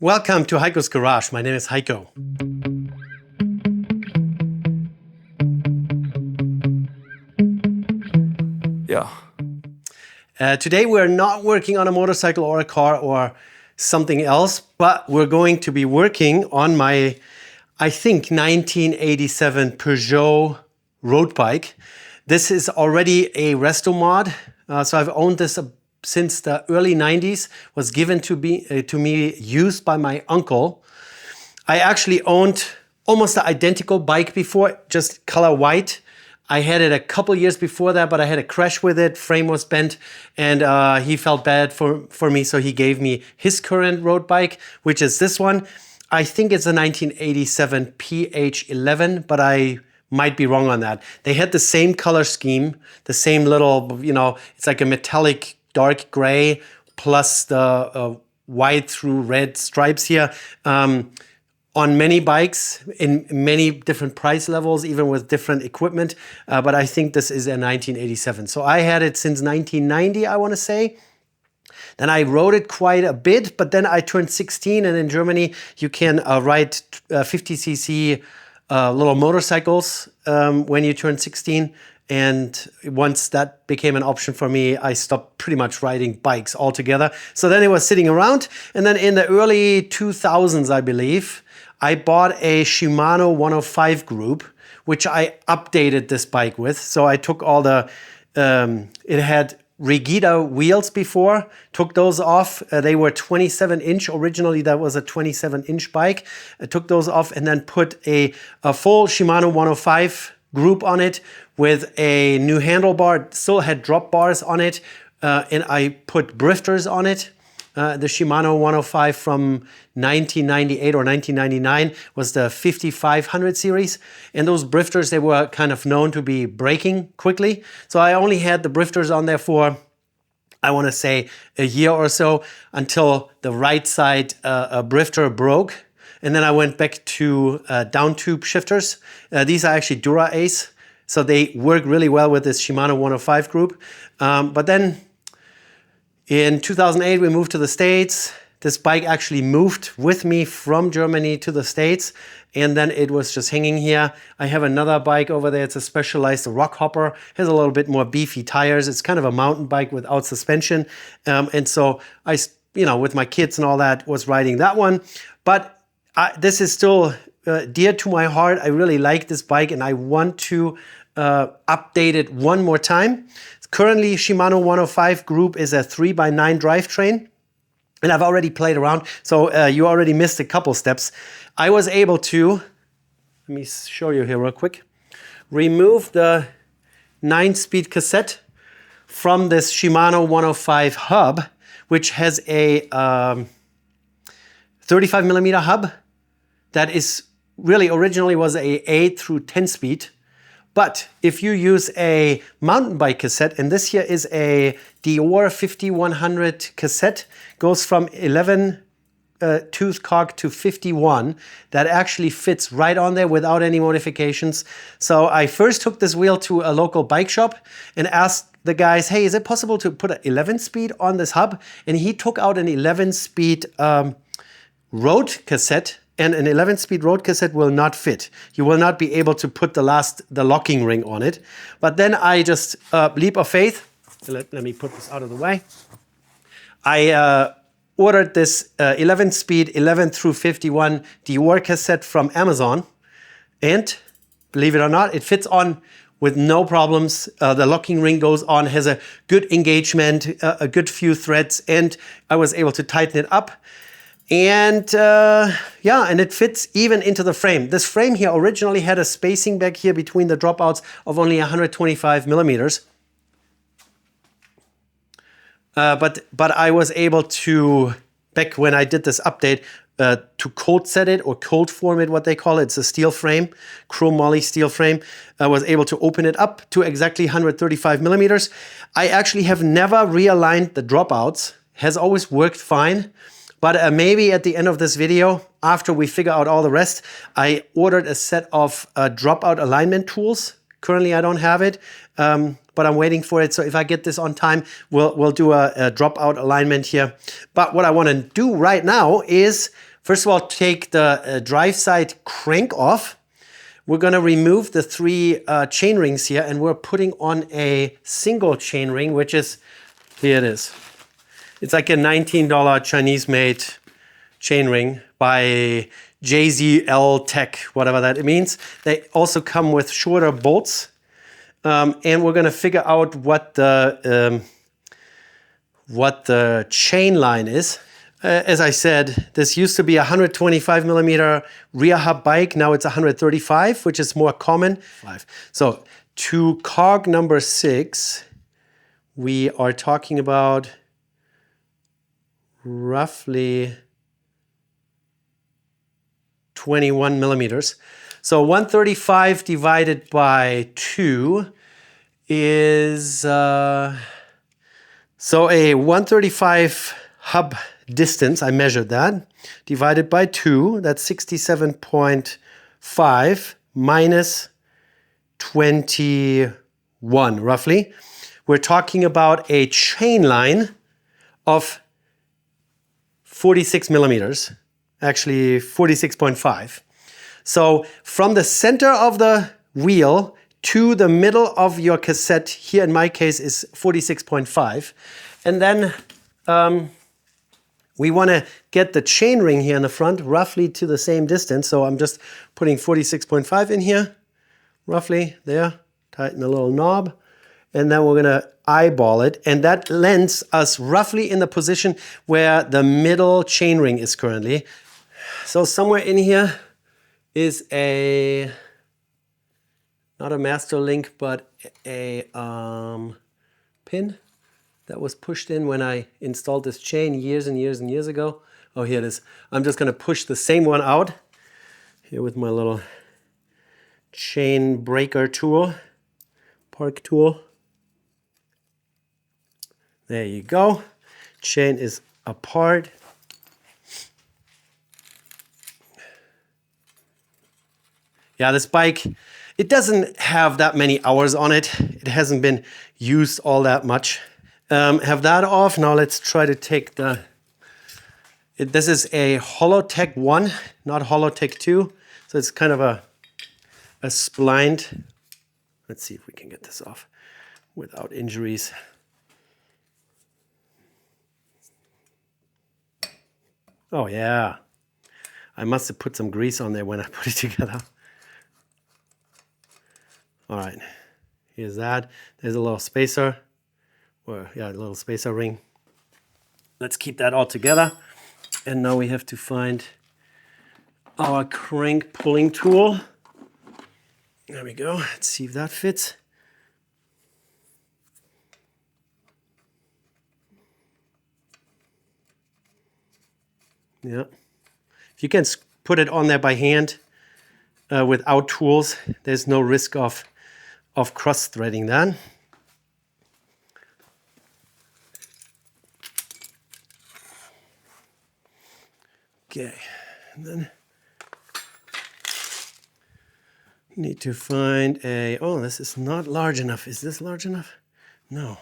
Welcome to Heiko's Garage. My name is Heiko. Yeah. Today we're not working on a motorcycle or a car or something else, but we're going to be working on my, I think, 1987 Peugeot Road bike. This is already a resto mod, so I've owned this since the early 90s, was given to me, used by my uncle. I actually owned almost the identical bike before, just color white. I had it a couple years before that, but I had a crash with it, frame was bent, and he felt bad for me, so he gave me his current road bike, which is this one. I think it's a 1987 PH11, but I might be wrong on that. They had the same color scheme, the same little, it's like a metallic dark gray plus the white through red stripes here. On many bikes in many different price levels, even with different equipment. But I think this is a 1987. So I had it since 1990, I want to say. Then I rode it quite a bit, but then I turned 16, and in Germany you can ride 50cc little motorcycles when you turn 16. And once that became an option for me, I stopped pretty much riding bikes altogether. So then it was sitting around. And then in the early 2000s, I believe, I bought a Shimano 105 group, which I updated this bike with. So I took all the, it had Rigida wheels before, took those off. They were 27-inch. Originally, that was a 27-inch bike. I took those off and then put a full Shimano 105 group on it with a new handlebar. It still had drop bars on it, and I put drifters on it. The Shimano 105 from 1998 or 1999 was the 5500 series. And those drifters, they were kind of known to be braking quickly. So I only had the drifters on there for, I want to say, a year or so until the right side drifter broke. And then I went back to down tube shifters. These are actually Dura Ace. So they work really well with this Shimano 105 group. But then in 2008, we moved to the States. This bike actually moved with me from Germany to the States, and then it was just hanging here. I have another bike over there. It's a Specialized rock hopper. Has a little bit more beefy tires. It's kind of a mountain bike without suspension. And so I, with my kids and all that, was riding that one. But this is still dear to my heart. I really like this bike, and I want to update it one more time. Currently, Shimano 105 group is a 3x9 drivetrain, and I've already played around, so you already missed a couple steps. I was able to, let me show you here real quick, remove the 9-speed cassette from this Shimano 105 hub, which has a 35mm hub that is really originally was a 8 through 10 speed. But if you use a mountain bike cassette, and this here is a Dior 5100 cassette, goes from 11 tooth cock to 51, that actually fits right on there without any modifications. So I first took this wheel to a local bike shop and asked the guys, hey, is it possible to put an 11-speed on this hub? And he took out an 11-speed road cassette, and an 11-speed road cassette will not fit. You will not be able to put the locking ring on it. But then I just, leap of faith, let me put this out of the way. I ordered this 11-speed 11 through 51 Dior cassette from Amazon. And believe it or not, it fits on with no problems. The locking ring goes on, has a good engagement, a good few threads, and I was able to tighten it up. And and it fits even into the frame. This frame here originally had a spacing back here between the dropouts of only 125 millimeters. But I was able to, back when I did this update, to cold set it or cold form it, what they call it. It's a steel frame, chrome moly steel frame. I was able to open it up to exactly 135 millimeters. I actually have never realigned the dropouts. Has always worked fine. But maybe at the end of this video, after we figure out all the rest, I ordered a set of dropout alignment tools. Currently, I don't have it. but I'm waiting for it. So if I get this on time, we'll do a dropout alignment here. But what I want to do right now is, first of all, take the drive side crank off. We're going to remove the 3 chain rings here, and we're putting on a single chain ring, which is, here it is. It's like a $19 Chinese-made chain ring by JZL Tech, whatever that means. They also come with shorter bolts. And we're going to figure out what the chain line is. As I said, this used to be a 125 millimeter rear hub bike. Now it's 135, which is more common. So to cog number 6, we are talking about roughly 21 millimeters. So 135 divided by 2 is, so a 135 hub distance, I measured that, divided by 2, that's 67.5 minus 21, roughly. We're talking about a chain line of 46 millimeters, actually 46.5. So from the center of the wheel to the middle of your cassette, here in my case is 46.5. And then we want to get the chain ring here in the front roughly to the same distance. So I'm just putting 46.5 in here, roughly there, tighten the little knob. And then we're going to eyeball it. And that lands us roughly in the position where the middle chain ring is currently. So somewhere in here is a, not a master link, but a pin that was pushed in when I installed this chain years and years and years ago. Oh, here it is. I'm just going to push the same one out here with my little chain breaker tool, park tool. There you go. Chain is apart. Yeah, this bike, it doesn't have that many hours on it. It hasn't been used all that much. Have that off. Now let's try to take the, this is a Holotech 1, not Holotech 2. So it's kind of a splined. Let's see if we can get this off without injuries. Oh yeah, I must have put some grease on there when I put it together. All right, here's that. There's a little spacer, or yeah, a little spacer ring. Let's keep that all together. And now we have to find our crank pulling tool. There we go. Let's see if that fits. Yeah. If you can put it on there by hand without tools, there's no risk of cross threading that. Okay, and then need to find a, oh, this is not large enough. Is this large enough? No.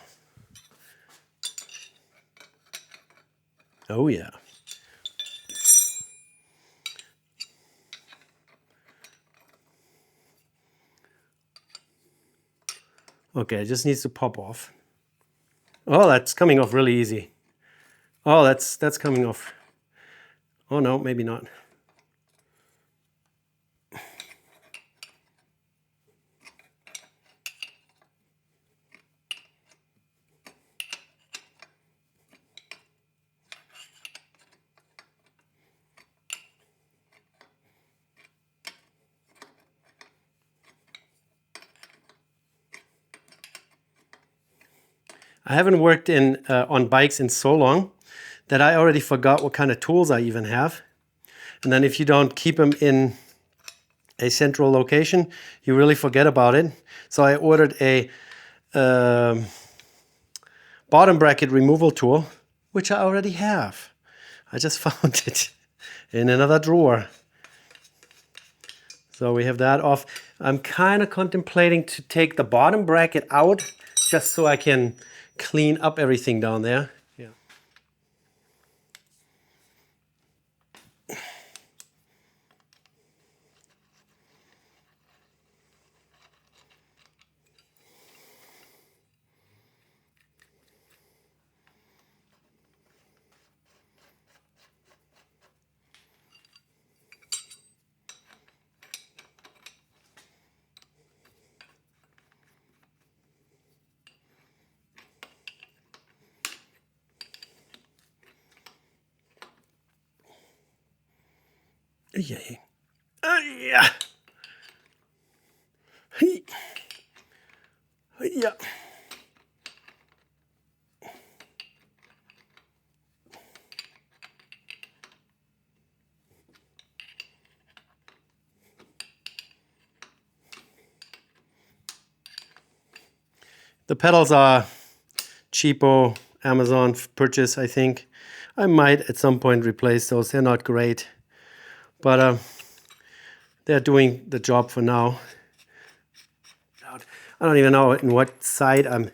Oh yeah. Okay, it just needs to pop off. Oh, that's coming off really easy. Oh, that's coming off. Oh no, maybe not. I haven't worked on bikes in so long that I already forgot what kind of tools I even have. And then if you don't keep them in a central location, you really forget about it. So I ordered a bottom bracket removal tool, which I already have. I just found it in another drawer. So we have that off. I'm kind of contemplating to take the bottom bracket out just so I can clean up everything down there. Yeah. Yeah. Yeah. Yeah. The pedals are cheapo Amazon purchase, I think. I might at some point replace those. They're not great, but they're doing the job for now. I don't even know in what side I'm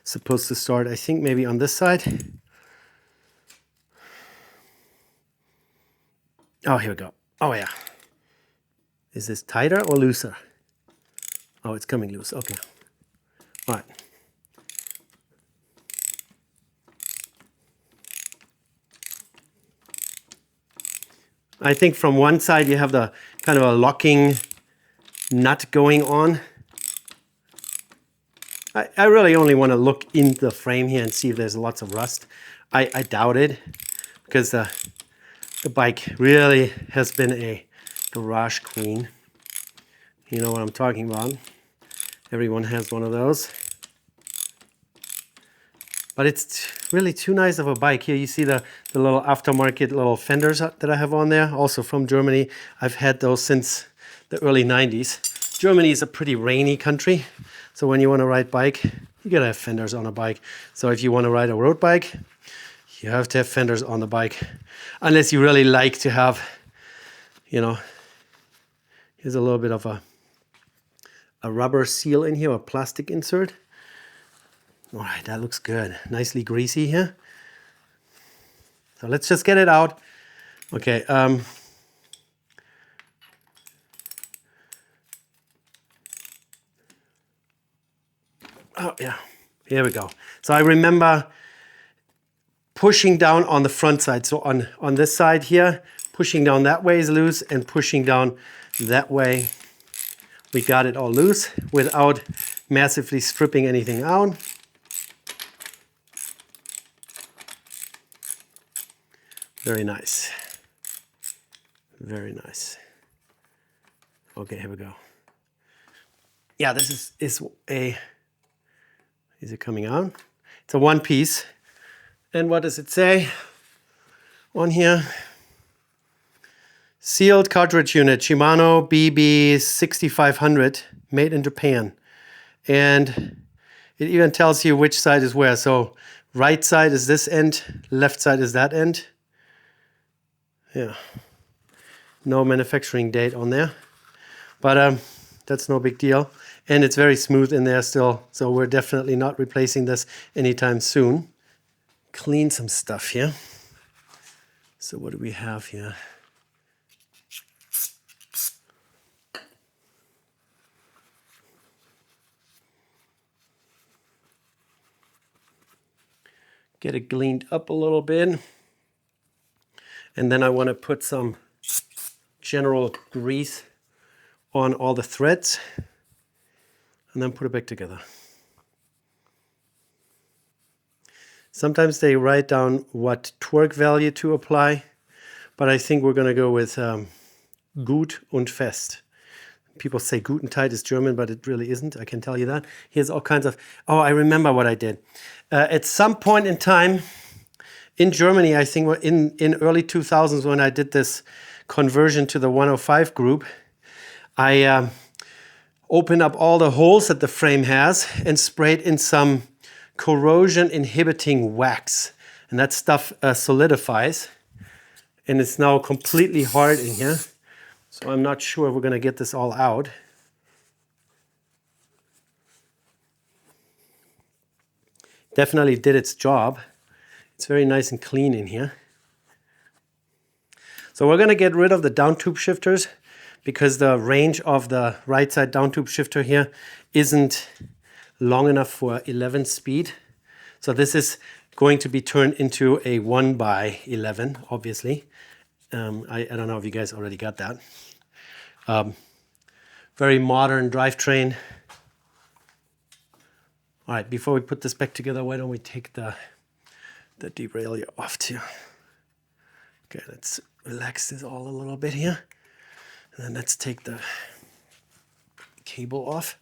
supposed to start. I think maybe on this side. Oh, here we go. Oh, yeah. Is this tighter or looser? Oh, it's coming loose. Okay. All right. I think from one side you have the kind of a locking nut going on. I really only want to look in the frame here and see if there's lots of rust. I doubt it, because the bike really has been a garage queen. You know what I'm talking about. Everyone has one of those. But it's really too nice of a bike. Here you see the little aftermarket little fenders that I have on there, also from Germany. I've had those since the early 90s. Germany is a pretty rainy country, so when you want to ride bike, you gotta have fenders on a bike. So if you want to ride a road bike, you have to have fenders on the bike. Unless you really like to have, you know, here's a little bit of a rubber seal in here, a plastic insert. All right, that looks good. Nicely greasy here. So let's just get it out. Okay. Oh, yeah. Here we go. So I remember pushing down on the front side. So on this side here, pushing down that way is loose, and pushing down that way, we got it all loose without massively stripping anything out. Very nice. Very nice. Okay, here we go. Yeah, this is it coming out? It's a one piece. And what does it say on here? Sealed cartridge unit, Shimano BB6500, made in Japan. And it even tells you which side is where. So right side is this end, left side is that end. Yeah. No manufacturing date on there. But that's no big deal. And it's very smooth in there still, so we're definitely not replacing this anytime soon. Clean some stuff here. So what do we have here? Get it cleaned up a little bit. And then I want to put some general grease on all the threads, and then put it back together. Sometimes they write down what torque value to apply, but I think we're going to go with gut und fest. People say gut and tight is German, but it really isn't. I can tell you that. Here's all kinds of... Oh, I remember what I did. At some point in time in Germany, I think in early 2000s, when I did this conversion to the 105 group, I opened up all the holes that the frame has and sprayed in some corrosion inhibiting wax. And that stuff solidifies. And it's now completely hard in here. So I'm not sure if we're going to get this all out. definitely did its job. It's very nice and clean in here. So we're going to get rid of the down tube shifters because the range of the right side down tube shifter here isn't long enough for 11 speed. So this is going to be turned into a 1x11, obviously. I don't know if you guys already got that. Very modern drivetrain. All right, before we put this back together, why don't we take the derailleur off too. Okay, let's relax this all a little bit here. And then let's take the cable off.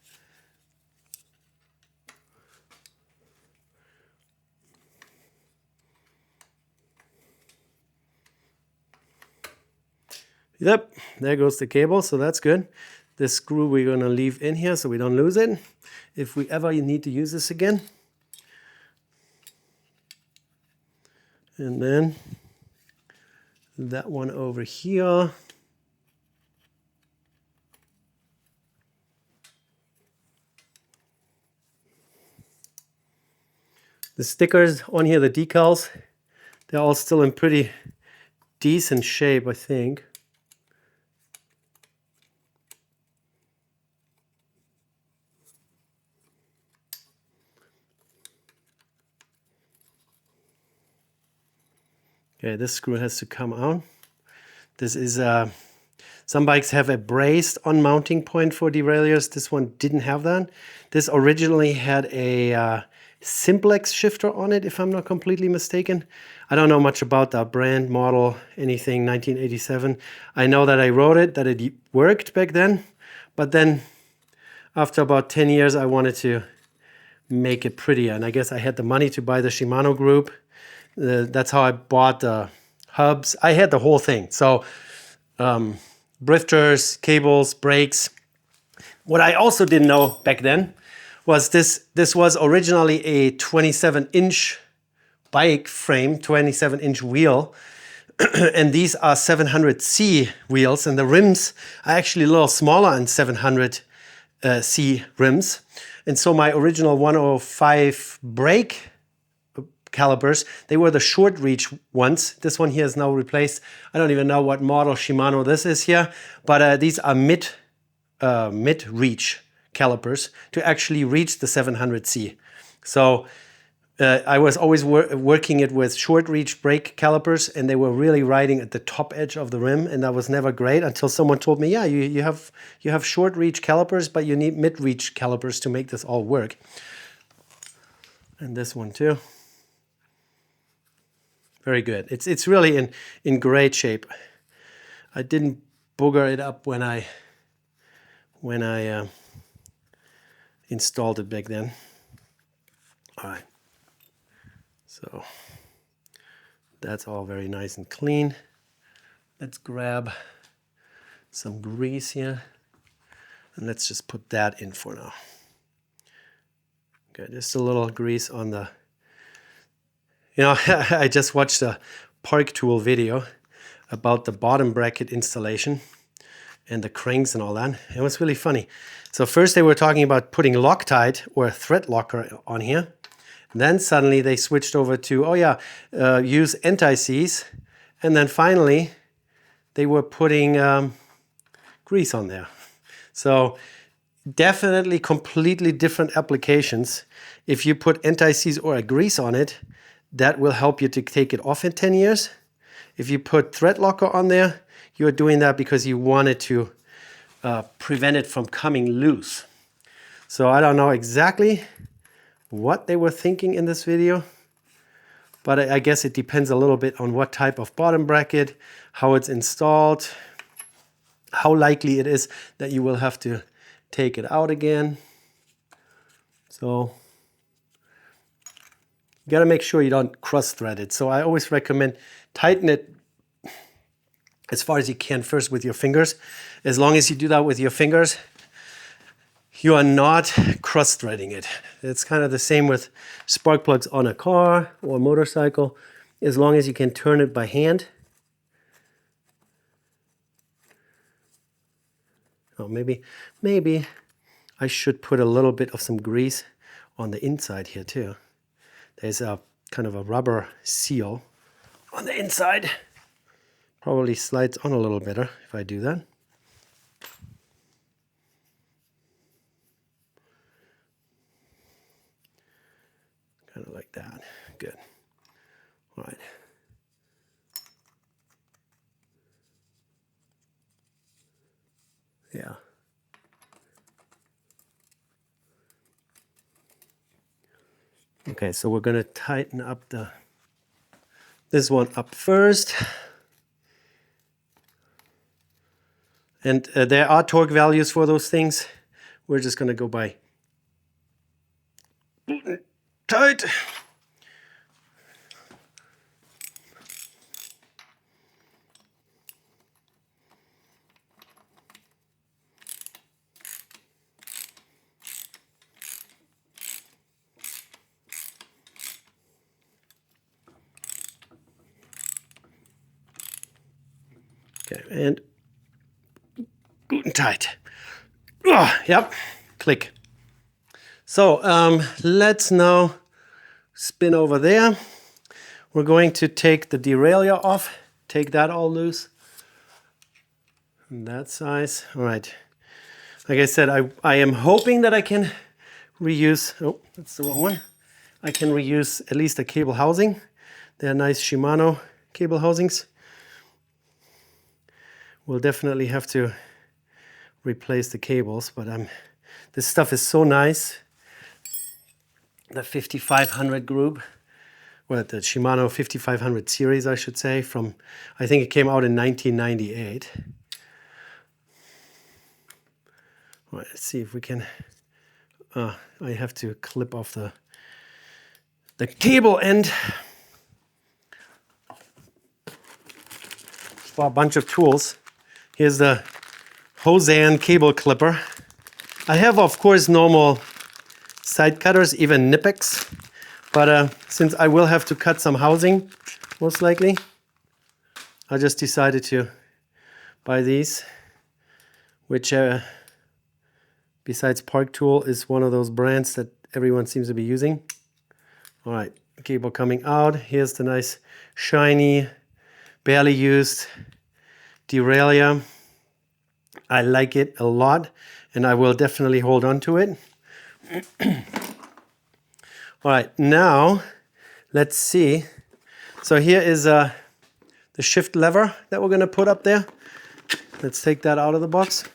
Yep, there goes the cable, so that's good. This screw we're going to leave in here so we don't lose it if we ever need to use this again. And then that one over here. The stickers on here, the decals, they're all still in pretty decent shape, I think. Okay, this screw has to come out. This is some bikes have a braced on mounting point for derailleurs. This one didn't have that. This originally had a simplex shifter on it, if I'm not completely mistaken. I don't know much about that brand, model, anything, 1987. I know that I wrote it, that it worked back then. But then after about 10 years, I wanted to make it prettier. And I guess I had the money to buy the Shimano group. That's how I bought the hubs. I had the whole thing. So drifters, cables, brakes. What I also didn't know back then was this was originally a 27-inch bike frame, 27-inch wheel. And these are 700C wheels. And the rims are actually a little smaller than 700C rims. And so my original 105 brake calipers, they were the short reach ones. This one here is now replaced. I don't even know what model Shimano this is here, but these are mid reach calipers to actually reach the 700C. So I was always working it with short reach brake calipers, and they were really riding at the top edge of the rim, and that was never great until someone told me, yeah, you have short reach calipers, but you need mid reach calipers to make this all work. And this one too. Very good. It's really in great shape. I didn't booger it up when I installed it back then. All right. So that's all very nice and clean. Let's grab some grease here and let's just put that in for now. Okay, just a little grease on the. You know, I just watched a Park Tool video about the bottom bracket installation and the cranks and all that. It was really funny. So first they were talking about putting Loctite or thread locker on here. And then suddenly they switched over to, oh yeah, use anti-seize. And then finally they were putting grease on there. So definitely completely different applications. If you put anti-seize or a grease on it, that will help you to take it off in 10 years. If you put thread locker on there, you're doing that because you wanted to prevent it from coming loose. So I don't know exactly what they were thinking in this video, but I guess it depends a little bit on what type of bottom bracket, how it's installed, how likely it is that you will have to take it out again. So you got to make sure you don't cross thread it. So I always recommend tighten it as far as you can first with your fingers. As long as you do that with your fingers, you are not cross threading it. It's kind of the same with spark plugs on a car or a motorcycle. As long as you can turn it by hand. Oh, maybe I should put a little bit of some grease on the inside here too. there's a kind of a rubber seal on the inside. Probably slides on a little better if I do that. Kind of like that. Good. All right. Yeah. Okay, so we're going to tighten up this one up first. And there are torque values for those things. We're just going to go by tight. Okay, and tight. Oh, yep, click. So let's now spin over there. We're going to take the derailleur off, take that all loose. And that size. All right. Like I said, I am hoping that I can reuse, oh, that's the wrong one. I can reuse at least a cable housing. They're nice Shimano cable housings. We'll definitely have to replace the cables, but this stuff is so nice. The 5500 group, well, the Shimano 5500 series, I should say, from, I think it came out in 1998. All right, let's see if we can, I have to clip off the cable end. For a bunch of tools. Here's the Hosan cable clipper. I have, of course, normal side cutters, even Knipex, but since I will have to cut some housing, most likely, I just decided to buy these, which besides Park Tool is one of those brands that everyone seems to be using. All right, cable coming out. Here's the nice, shiny, barely used derailleur. I like it a lot, and I will definitely hold on to it. All right, now let's see. So here is the shift lever that we're going to put up there. Let's take that out of the box.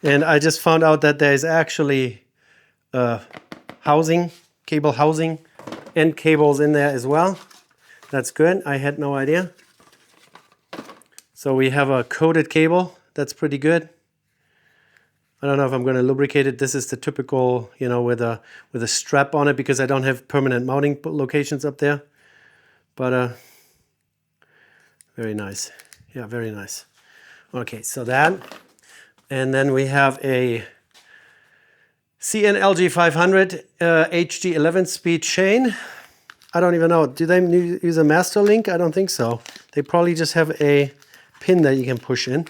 And I just found out that there is actually housing, cable housing, and cables in there as well. That's good. I had no idea. So we have a coated cable. That's pretty good. I don't know if I'm going to lubricate it. This is the typical, you know, with a strap on it because I don't have permanent mounting locations up there. But very nice. Yeah, very nice. Okay, so that. And then we have a CNLG 500 HD 11-speed chain. I don't even know. Do they use a master link? I don't think so. They probably just have a pin that you can push in.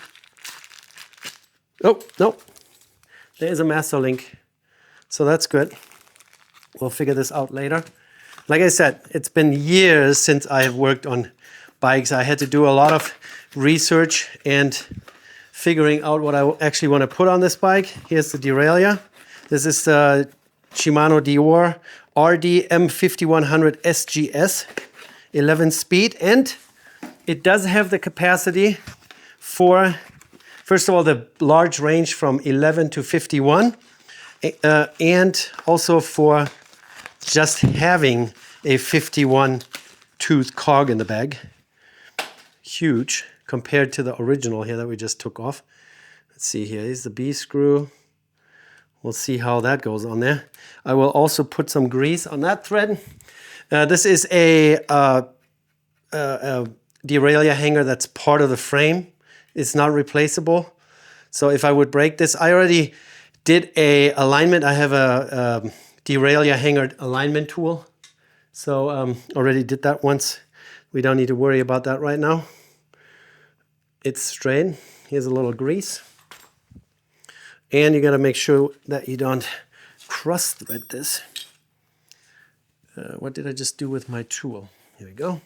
Oh, no. There is a master link. So that's good. We'll figure this out later. Like I said, it's been years since I have worked on bikes. I had to do a lot of research and figuring out what I actually want to put on this bike. Here's the derailleur. This is the Shimano Dior RD M5100 SGS 11-speed, and it does have the capacity for, first of all, the large range from 11 to 51, and also for just having a 51 tooth cog in the bag. Huge compared to the original here that we just took off. Let's see here, here's the B screw. We'll see how that goes on there. I will also put some grease on that thread. This is a derailleur hanger that's part of the frame. It's not replaceable. So if I would break this, I already did a alignment. I have a derailleur hanger alignment tool. So already did that once. We don't need to worry about that right now. It's straight. Here's a little grease. And you gotta make sure that you don't cross thread this. What did I just do with my tool? Here we go.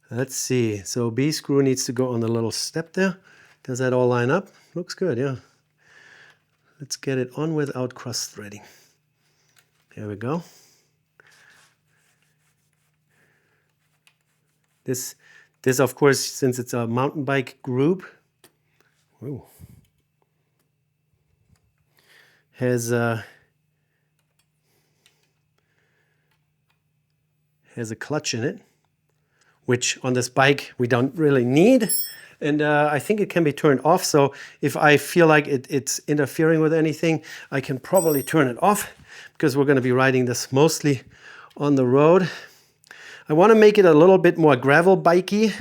Let's see. So B screw needs to go on the little step there. Does that all line up? Looks good, yeah. Let's get it on without cross threading. There we go. This of course, since it's a mountain bike group, ooh, has a clutch in it, which on this bike we don't really need. And I think it can be turned off. So if I feel like it's interfering with anything, I can probably turn it off, because we're going to be riding this mostly on the road. I want to make it a little bit more gravel bikey.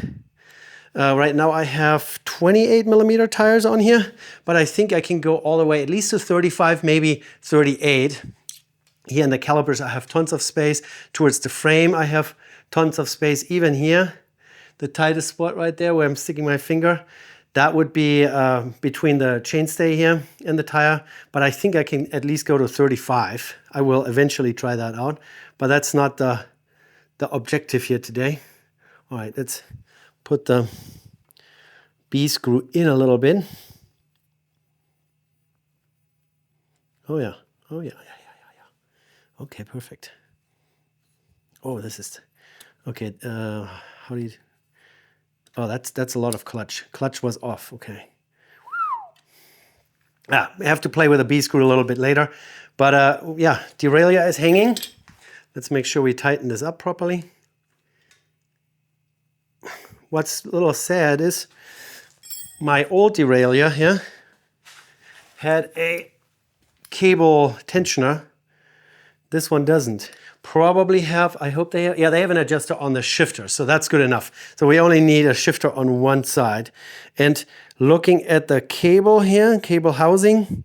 Right now I have 28mm tires on here, but I think I can go all the way at least to 35, maybe 38. Here in the calipers I have tons of space. Towards the frame I have tons of space. Even here, the tightest spot right there where I'm sticking my finger, that would be between the chainstay here and the tire. But I think I can at least go to 35. I will eventually try that out, but that's not the objective here today. All right, let's put the B screw in a little bit. Oh yeah, oh yeah, yeah. Okay, perfect. Oh, this is, okay, how do you, oh, that's a lot of clutch. Clutch was off, okay. I have to play with the B screw a little bit later. But yeah, derailleur is hanging. Let's make sure we tighten this up properly. What's a little sad is my old derailleur here had a cable tensioner. This one doesn't. Probably have, I hope they have, yeah, they have an adjuster on the shifter, so that's good enough. So we only need a shifter on one side. And looking at the cable here, cable housing,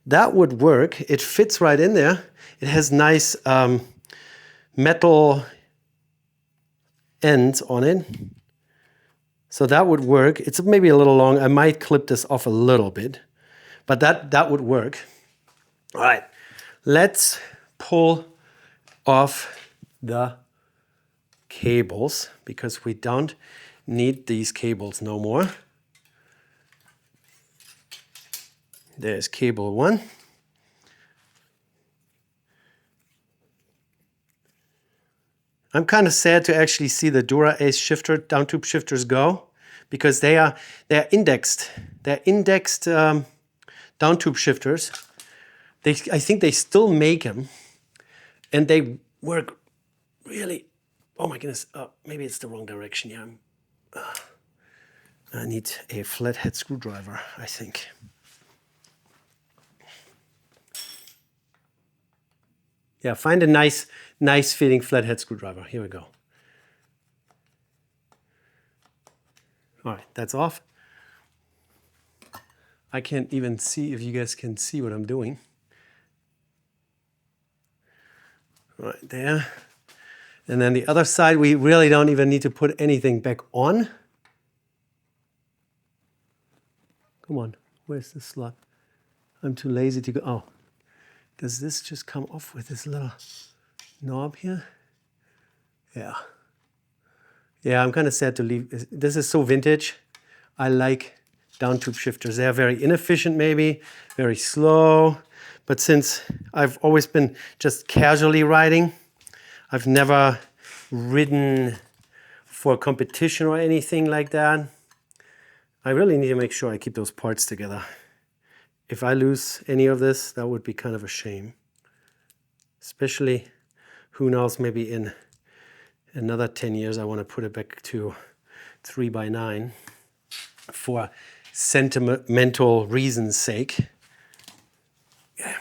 that would work. It fits right in there. It has nice metal ends on it. So that would work. It's maybe a little long. I might clip this off a little bit, but that would work. All right, let's pull off the cables, because we don't need these cables no more. There's cable one. I'm kind of sad to actually see the Dura Ace shifter, down tube shifters go, because they're indexed. They're indexed down tube shifters. I think they still make them, and they work really. Oh my goodness! Maybe it's the wrong direction. Yeah, I need a flathead screwdriver, I think. Yeah, find a nice fitting flathead screwdriver. Here we go. All right, that's off. I can't even see if you guys can see what I'm doing. Right there. And then the other side, we really don't even need to put anything back on. Come on, where's the slot? I'm too lazy to go. Oh, does this just come off with this little knob here? Yeah. Yeah, I'm kind of sad to leave. This is so vintage. I like down tube shifters. They are very inefficient maybe, very slow. But since I've always been just casually riding, I've never ridden for competition or anything like that, I really need to make sure I keep those parts together. If I lose any of this, that would be kind of a shame. Especially, who knows, maybe in another 10 years I want to put it back to 3x9 for sentimental reasons' sake. Yeah.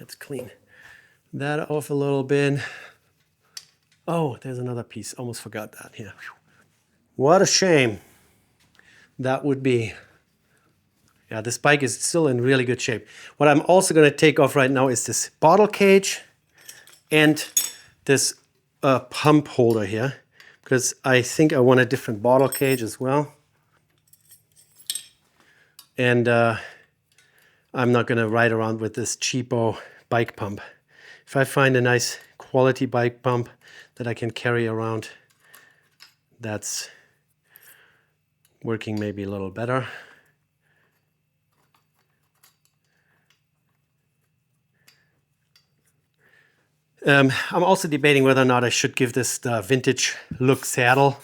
Let's clean that off a little bit. Oh, there's another piece. Almost forgot that here. What a shame that would be. Yeah, this bike is still in really good shape. What I'm also going to take off right now is this bottle cage and this pump holder here, because I think I want a different bottle cage as well. And I'm not going to ride around with this cheapo bike pump. If I find a nice quality bike pump that I can carry around, that's working maybe a little better. I'm also debating whether or not I should give this the vintage look saddle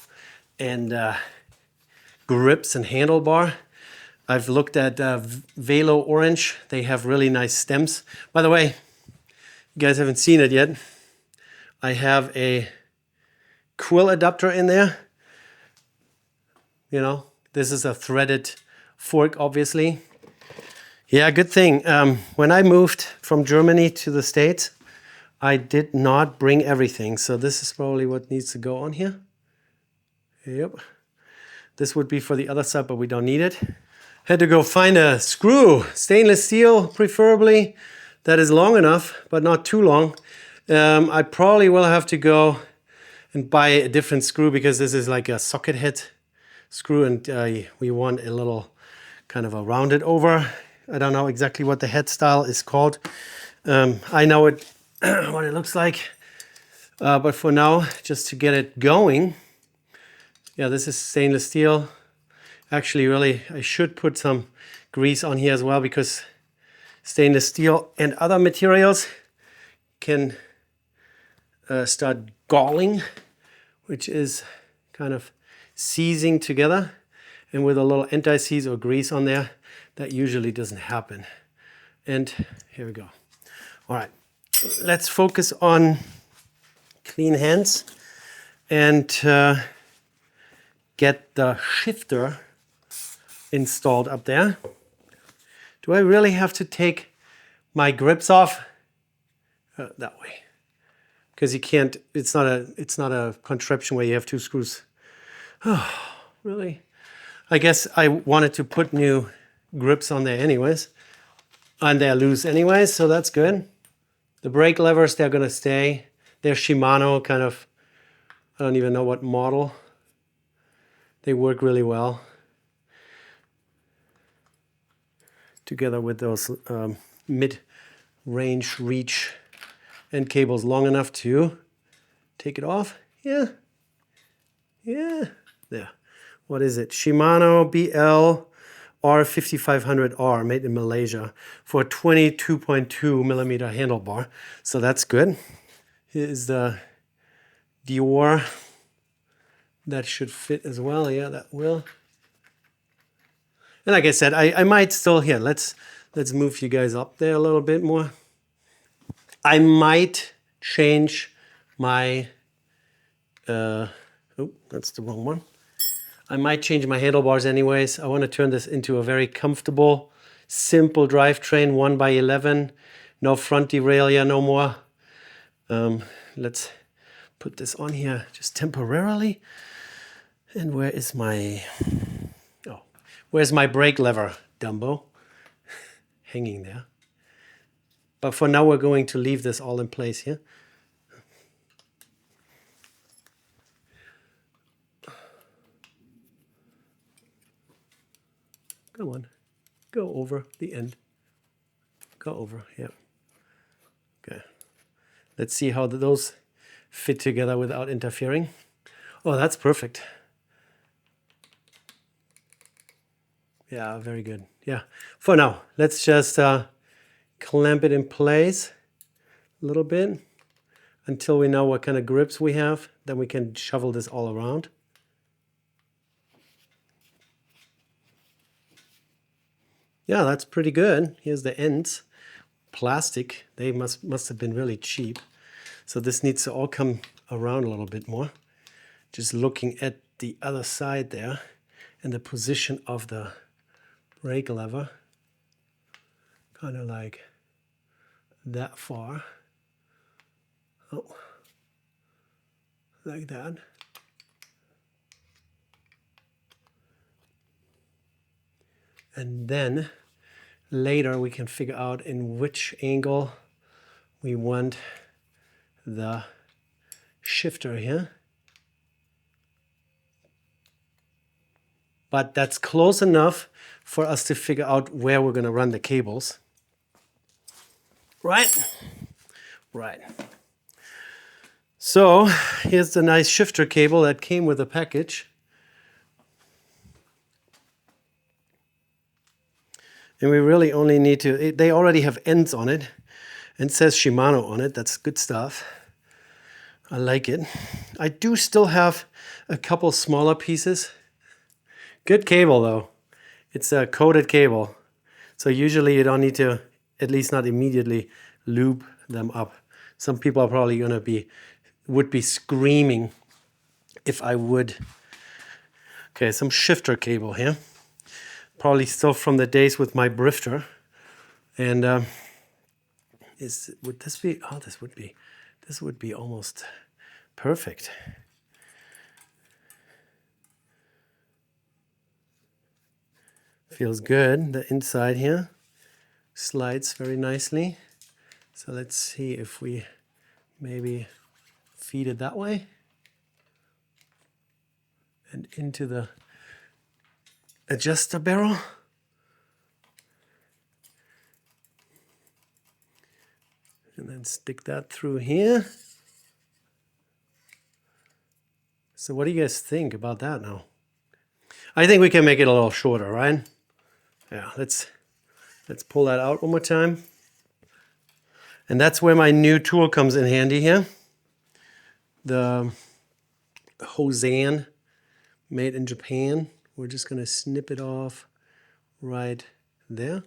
and grips and handlebar. I've looked at Velo Orange. They have really nice stems. By the way, you guys haven't seen it yet. I have a quill adapter in there. You know, this is a threaded fork, obviously. Yeah, good thing. When I moved from Germany to the States, I did not bring everything. So this is probably what needs to go on here. Yep. This would be for the other side, but we don't need it. Had to go find a screw, stainless steel preferably, that is long enough, but not too long. I probably will have to go and buy a different screw because this is like a socket head screw and we want a little kind of a rounded over. I don't know exactly what the head style is called. I know it what it looks like, but for now, just to get it going, yeah, this is stainless steel. Actually, really, I should put some grease on here as well because stainless steel and other materials can start galling, which is kind of seizing together. And with a little anti-seize or grease on there, that usually doesn't happen. And here we go. All right, let's focus on clean hands and get the shifter installed up there. Do I really have to take my grips off? That way. Because you can't, it's not a contraption where you have two screws. Oh, really? I guess I wanted to put new grips on there anyways. And they're loose anyways, so that's good. The brake levers, they're gonna stay. They're Shimano, kind of, I don't even know what model. They work really well. Together with those mid-range reach end cables long enough to take it off. Yeah. There. What is it? Shimano BL R5500R, made in Malaysia, for a 22.2 millimeter handlebar. So that's good. Here's the Dior. That should fit as well. Yeah, that will. And like I said, I might still here. Let's move you guys up there a little bit more. I might change my. Oh, that's the wrong one. I might change my handlebars anyways. I want to turn this into a very comfortable, simple drivetrain, 1x11. No front derailleur no more. Let's put this on here just temporarily. And where is my... Oh, where's my brake lever, Dumbo? Hanging there. But for now, we're going to leave this all in place here. Come on, go over the end. Go over, yeah. Okay. Let's see how those fit together without interfering. Oh, that's perfect. Yeah, very good. Yeah, for now, let's just clamp it in place a little bit until we know what kind of grips we have. Then we can shovel this all around. Yeah, that's pretty good. Here's the ends. Plastic. They must have been really cheap. So this needs to all come around a little bit more. Just looking at the other side there and the position of the brake lever. Kind of like that far. Oh, like that. And then later we can figure out in which angle we want the shifter here. But that's close enough for us to figure out where we're going to run the cables. Right? Right. So here's the nice shifter cable that came with the package. And we really only need to, they already have ends on it and it says Shimano on it. That's good stuff. I like it. I do still have a couple smaller pieces. Good cable though. It's a coated cable. So usually you don't need to, at least not immediately, lube them up. Some people are probably would be screaming if I would. Okay, some shifter cable here. Probably still from the days with my Brifter. And would this be, oh, this would be almost perfect. Feels good, the inside here. Slides very nicely. So let's see if we maybe feed it that way. And into the adjuster barrel. And then stick that through here. So what do you guys think about that now? I think we can make it a little shorter, right? Yeah, let's pull that out one more time. And that's where my new tool comes in handy here. The Hosan, made in Japan. We're just gonna snip it off right there.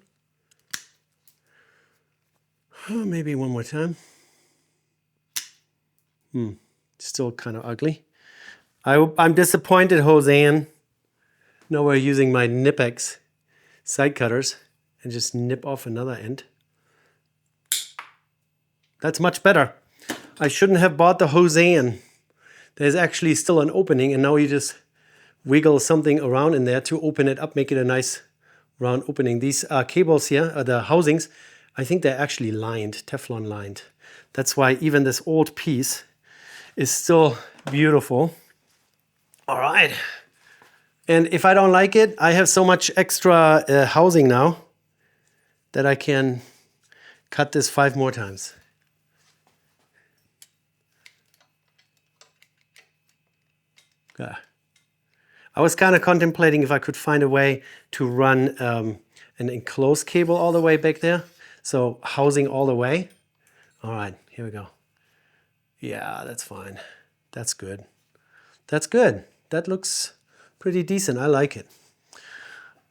Oh, maybe one more time. Still kind of ugly. I'm disappointed, Hosan. Now we're using my Nipex side cutters and just nip off another end. That's much better. I shouldn't have bought the Hosan. There's actually still an opening, and now you just wiggle something around in there to open it up, make it a nice round opening. These cables here, the housings, I think they're actually lined, Teflon lined. That's why even this old piece is still beautiful. All right. And if I don't like it, I have so much extra housing now that I can cut this 5 more times. Okay. I was kind of contemplating if I could find a way to run an enclosed cable all the way back there. So housing all the way. All right, here we go. Yeah, that's fine. That's good. That's good. That looks pretty decent. I like it.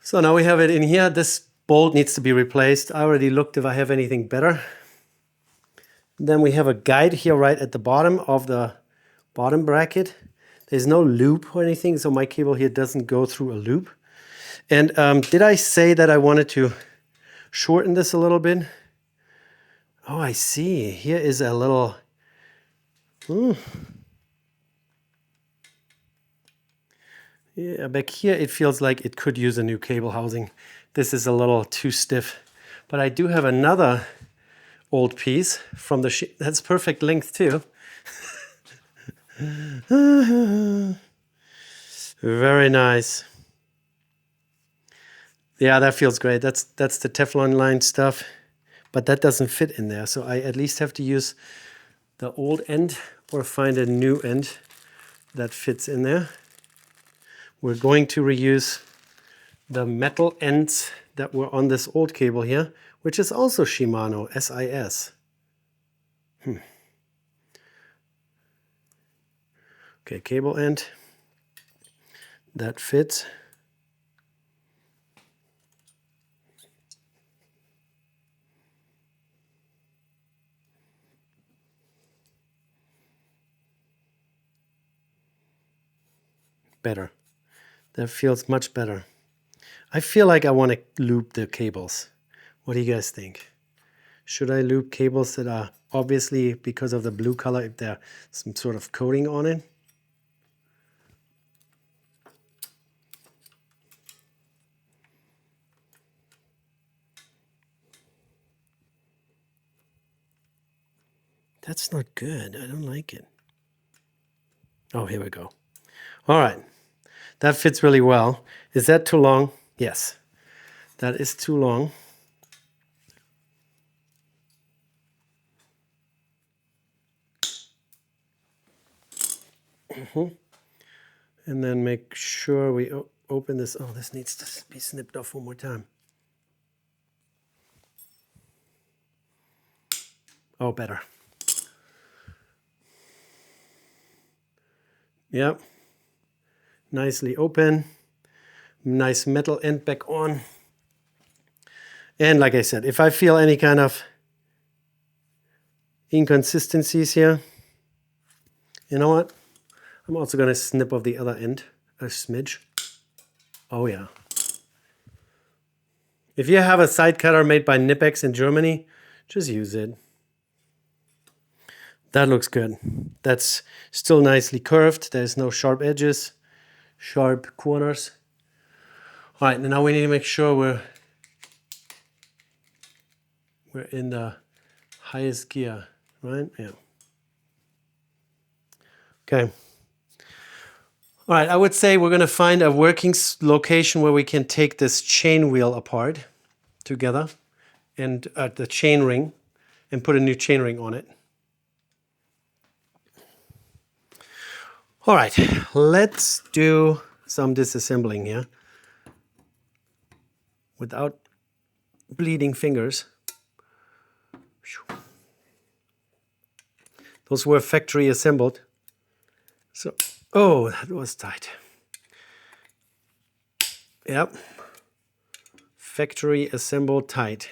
So now we have it in here. This bolt needs to be replaced. I already looked if I have anything better. Then we have a guide here right at the bottom of the bottom bracket. There's no loop or anything, so my cable here doesn't go through a loop. And did I say that I wanted to shorten this a little bit? Oh, I see. Here is a little... Yeah, back here it feels like it could use a new cable housing. This is a little too stiff. But I do have another old piece from the... That's perfect length too. Very nice. Yeah, that feels great. That's the Teflon lined stuff, but that doesn't fit in there. So I at least have to use the old end or find a new end that fits in there. We're going to reuse the metal ends that were on this old cable here, which is also Shimano SIS. Okay, cable end. That fits. Better. That feels much better. I feel like I want to loop the cables. What do you guys think? Should I loop cables that are obviously, because of the blue color, if there's some sort of coating on it? That's not good. I don't like it. Oh, here we go. All right. That fits really well. Is that too long? Yes. That is too long. And then make sure we open this. Oh, this needs to be snipped off one more time. Oh, better. Yep. Nicely open. Nice metal end back on. And like I said, if I feel any kind of inconsistencies here, you know what? I'm also going to snip off the other end a smidge. Oh yeah. If you have a side cutter made by Nipex in Germany, just use it. That looks good. That's still nicely curved. There's no sharp edges, sharp corners. All right, now we need to make sure we're in the highest gear, right? Yeah. Okay. All right, I would say we're going to find a working location where we can take this chain wheel apart together and the chain ring and put a new chain ring on it. All right, let's do some disassembling here without bleeding fingers. Those were factory assembled. So, oh, that was tight. Yep. Factory assembled tight.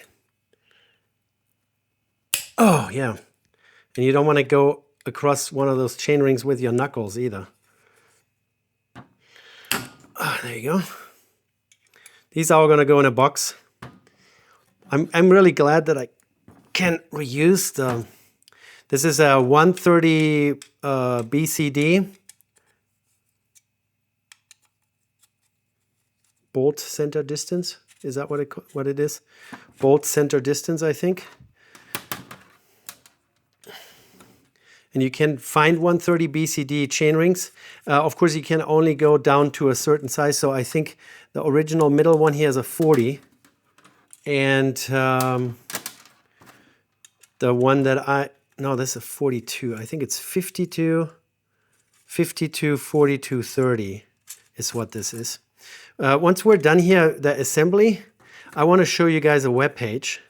Oh, yeah. And you don't want to go across one of those chain rings with your knuckles either. Ah, there you go. These are all going to go in a box. I'm really glad that I can reuse the... This is a 130 BCD. Bolt center distance. Is that what it is? Bolt center distance, I think. And you can find 130 BCD chain rings. Of course, you can only go down to a certain size. So I think the original middle one here is a 40. And the one that no, this is a 42. I think it's 52, 42, 30 is what this is. Once we're done here, the assembly, I want to show you guys a web page.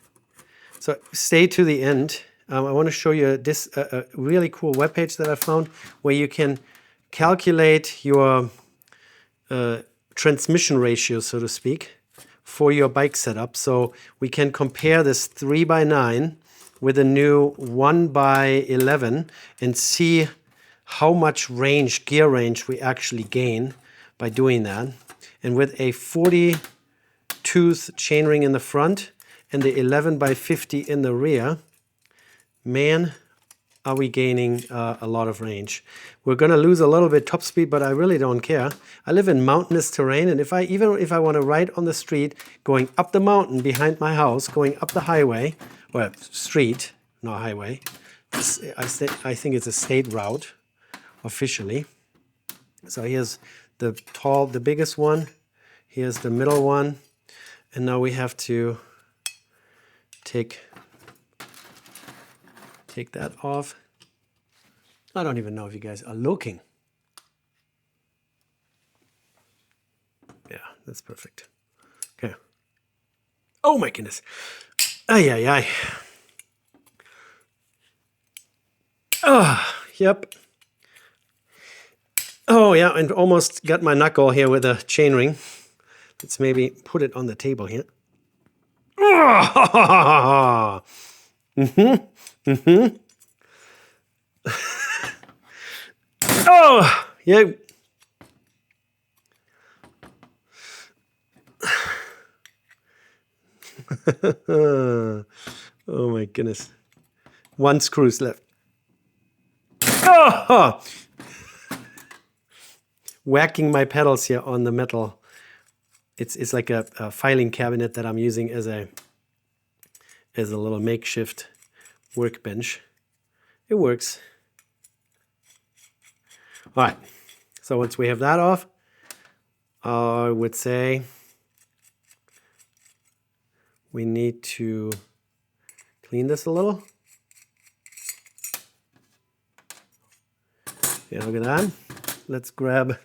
So stay to the end. I want to show you this a really cool web page that I found where you can calculate your transmission ratio, so to speak, for your bike setup. So we can compare this 3x9 with a new 1x11 and see how much range, gear range, we actually gain by doing that. And with a 40-tooth chainring in the front and the 11x50 in the rear, man, are we gaining a lot of range. We're going to lose a little bit top speed, but I really don't care. I live in mountainous terrain, and even if I want to ride on the street, going up the mountain behind my house, going up the highway, or street, not highway, I think it's a state route, officially. So here's the biggest one. Here's the middle one. And now we have to take that off. I don't even know if you guys are looking. Yeah, that's perfect. Okay. Oh my goodness. Ay, ay, ay. Oh, yep. Oh yeah, and almost got my knuckle here with a chain ring. Let's maybe put it on the table here. Oh, oh, yeah. Oh my goodness. One screw's left. Oh! Whacking my pedals here on the metal. It's like a filing cabinet that I'm using as a little makeshift workbench. It works. All right. So once we have that off, I would say we need to clean this a little. Yeah, look at that. let's grab.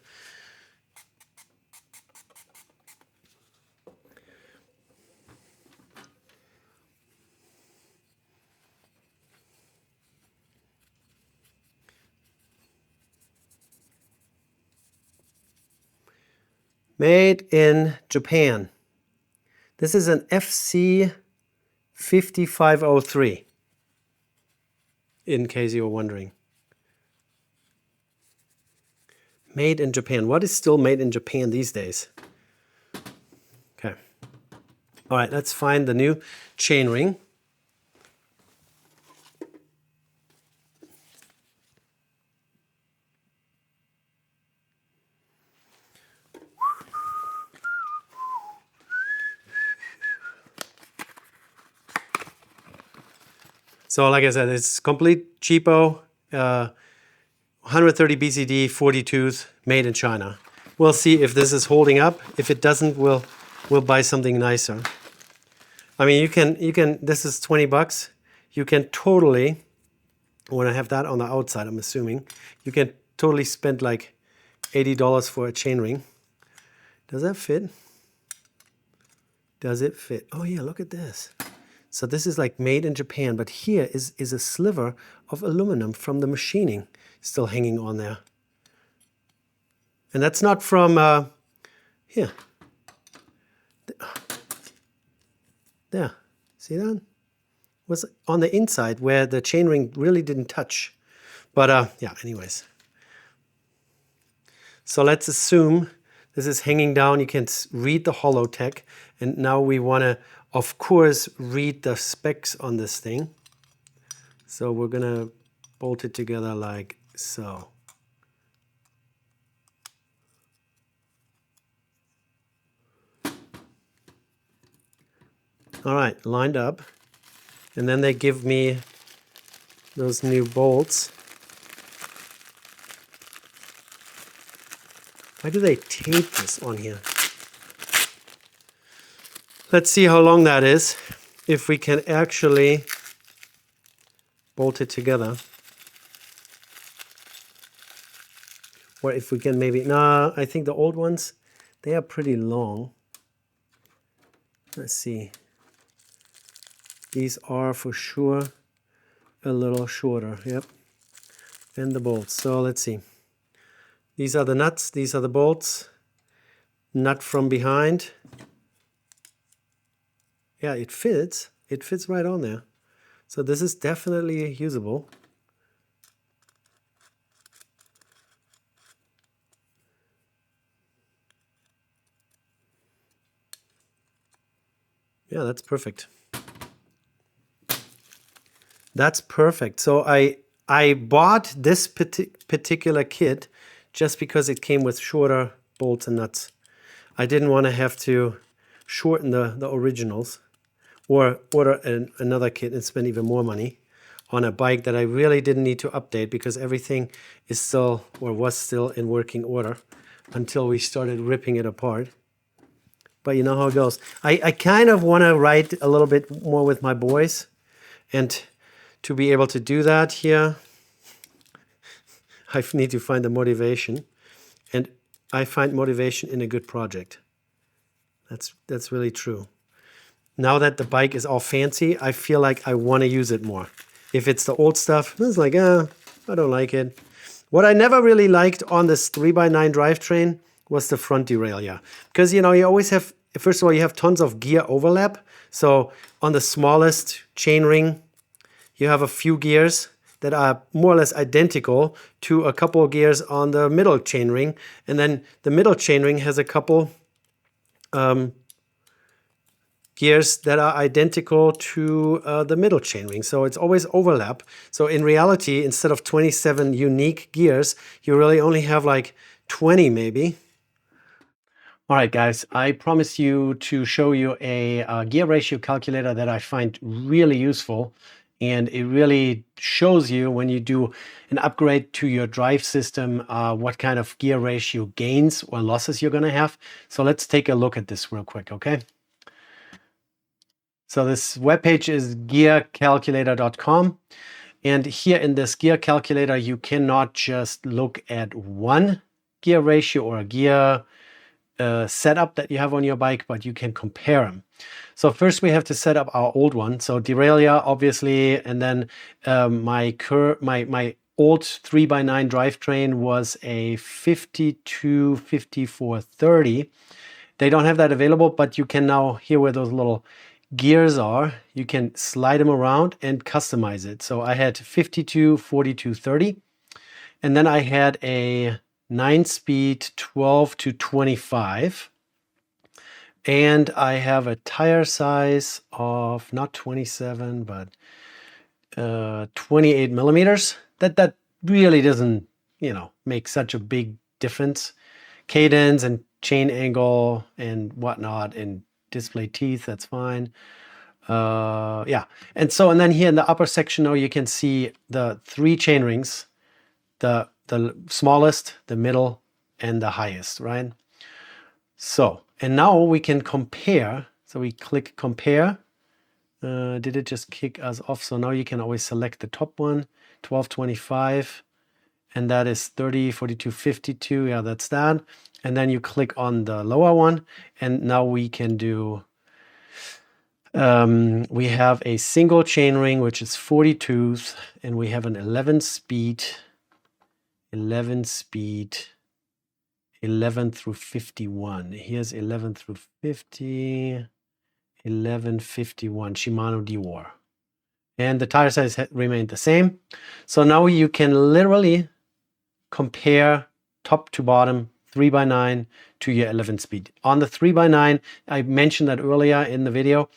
Made in Japan. This is an FC 5503, in case you were wondering. Made in Japan. What is still made in Japan these days? Okay. All right, let's find the new chainring. So like I said, it's complete cheapo, 130 BCD, 40 tooth, made in China. We'll see if this is holding up. If it doesn't, we'll buy something nicer. I mean, you can. This is 20 bucks. You can totally, when I have that on the outside, I'm assuming, you can totally spend like $80 for a chainring. Does that fit? Does it fit? Oh yeah, look at this. So this is like made in Japan, but here is a sliver of aluminum from the machining still hanging on there. And that's not from, here. There, see that? Was on the inside where the chainring really didn't touch. But yeah, anyways. So let's assume this is hanging down. You can read the Holotech. And now we want to, of course, read the specs on this thing. So we're going to bolt it together like so. All right, lined up. And then they give me those new bolts. Why do they tape this on here? Let's see how long that is, if we can actually bolt it together. Or if we can maybe, no, I think the old ones, they are pretty long. Let's see. These are for sure a little shorter, yep. And the bolts, so let's see. These are the nuts, these are the bolts. Nut from behind. Yeah, it fits right on there. So this is definitely usable. Yeah, that's perfect. That's perfect. So I bought this particular kit just because it came with shorter bolts and nuts. I didn't want to have to shorten the originals or order another kit and spend even more money on a bike that I really didn't need to update because everything is still or was still in working order until we started ripping it apart. But you know how it goes. I kind of want to ride a little bit more with my boys, and to be able to do that here, I need to find the motivation, and I find motivation in a good project. That's really true. Now that the bike is all fancy, I feel like I want to use it more. If it's the old stuff, it's like, I don't like it. What I never really liked on this 3x9 drivetrain was the front derailleur. Because, you know, you always have, first of all, you have tons of gear overlap. So on the smallest chainring, you have a few gears that are more or less identical to a couple of gears on the middle chainring. And then the middle chainring has a couple gears that are identical to the middle chainring. So it's always overlap. So in reality, instead of 27 unique gears, you really only have like 20 maybe. All right, guys, I promised you to show you a gear ratio calculator that I find really useful. And it really shows you when you do an upgrade to your drive system, what kind of gear ratio gains or losses you're going to have. So let's take a look at this real quick, okay? So this webpage is gearcalculator.com. And here in this gear calculator, you cannot just look at one gear ratio or a gear setup that you have on your bike, but you can compare them. So first we have to set up our old one. So derailleur, obviously, and then my old 3x9 drivetrain was a 52-54-30. They don't have that available, but you can now, here where those little gears are, you can slide them around and customize it. So I had 52, 42, 30, and then I had a 9-speed 12 to 25. And I have a tire size of not 27, but 28 millimeters. That really doesn't, make such a big difference. Cadence and chain angle and whatnot and display teeth, that's fine. Yeah. And then here in the upper section now you can see the 3 chain rings, the smallest, the middle, and the highest, right? So, and now we can compare. So we click compare. Did it just kick us off? So now you can always select the top one, 1225, and that is 30, 42, 52. Yeah, that's that. And then you click on the lower one, and now we can do, we have a single chain ring, which is 42s, and we have an 11 speed, 11 through 51. Here's 11 through 50, 1151, Shimano Dior. And the tire size remained the same. So now you can literally compare top to bottom 3x9 to your 11 speed. On the 3x9, I mentioned that earlier in the video,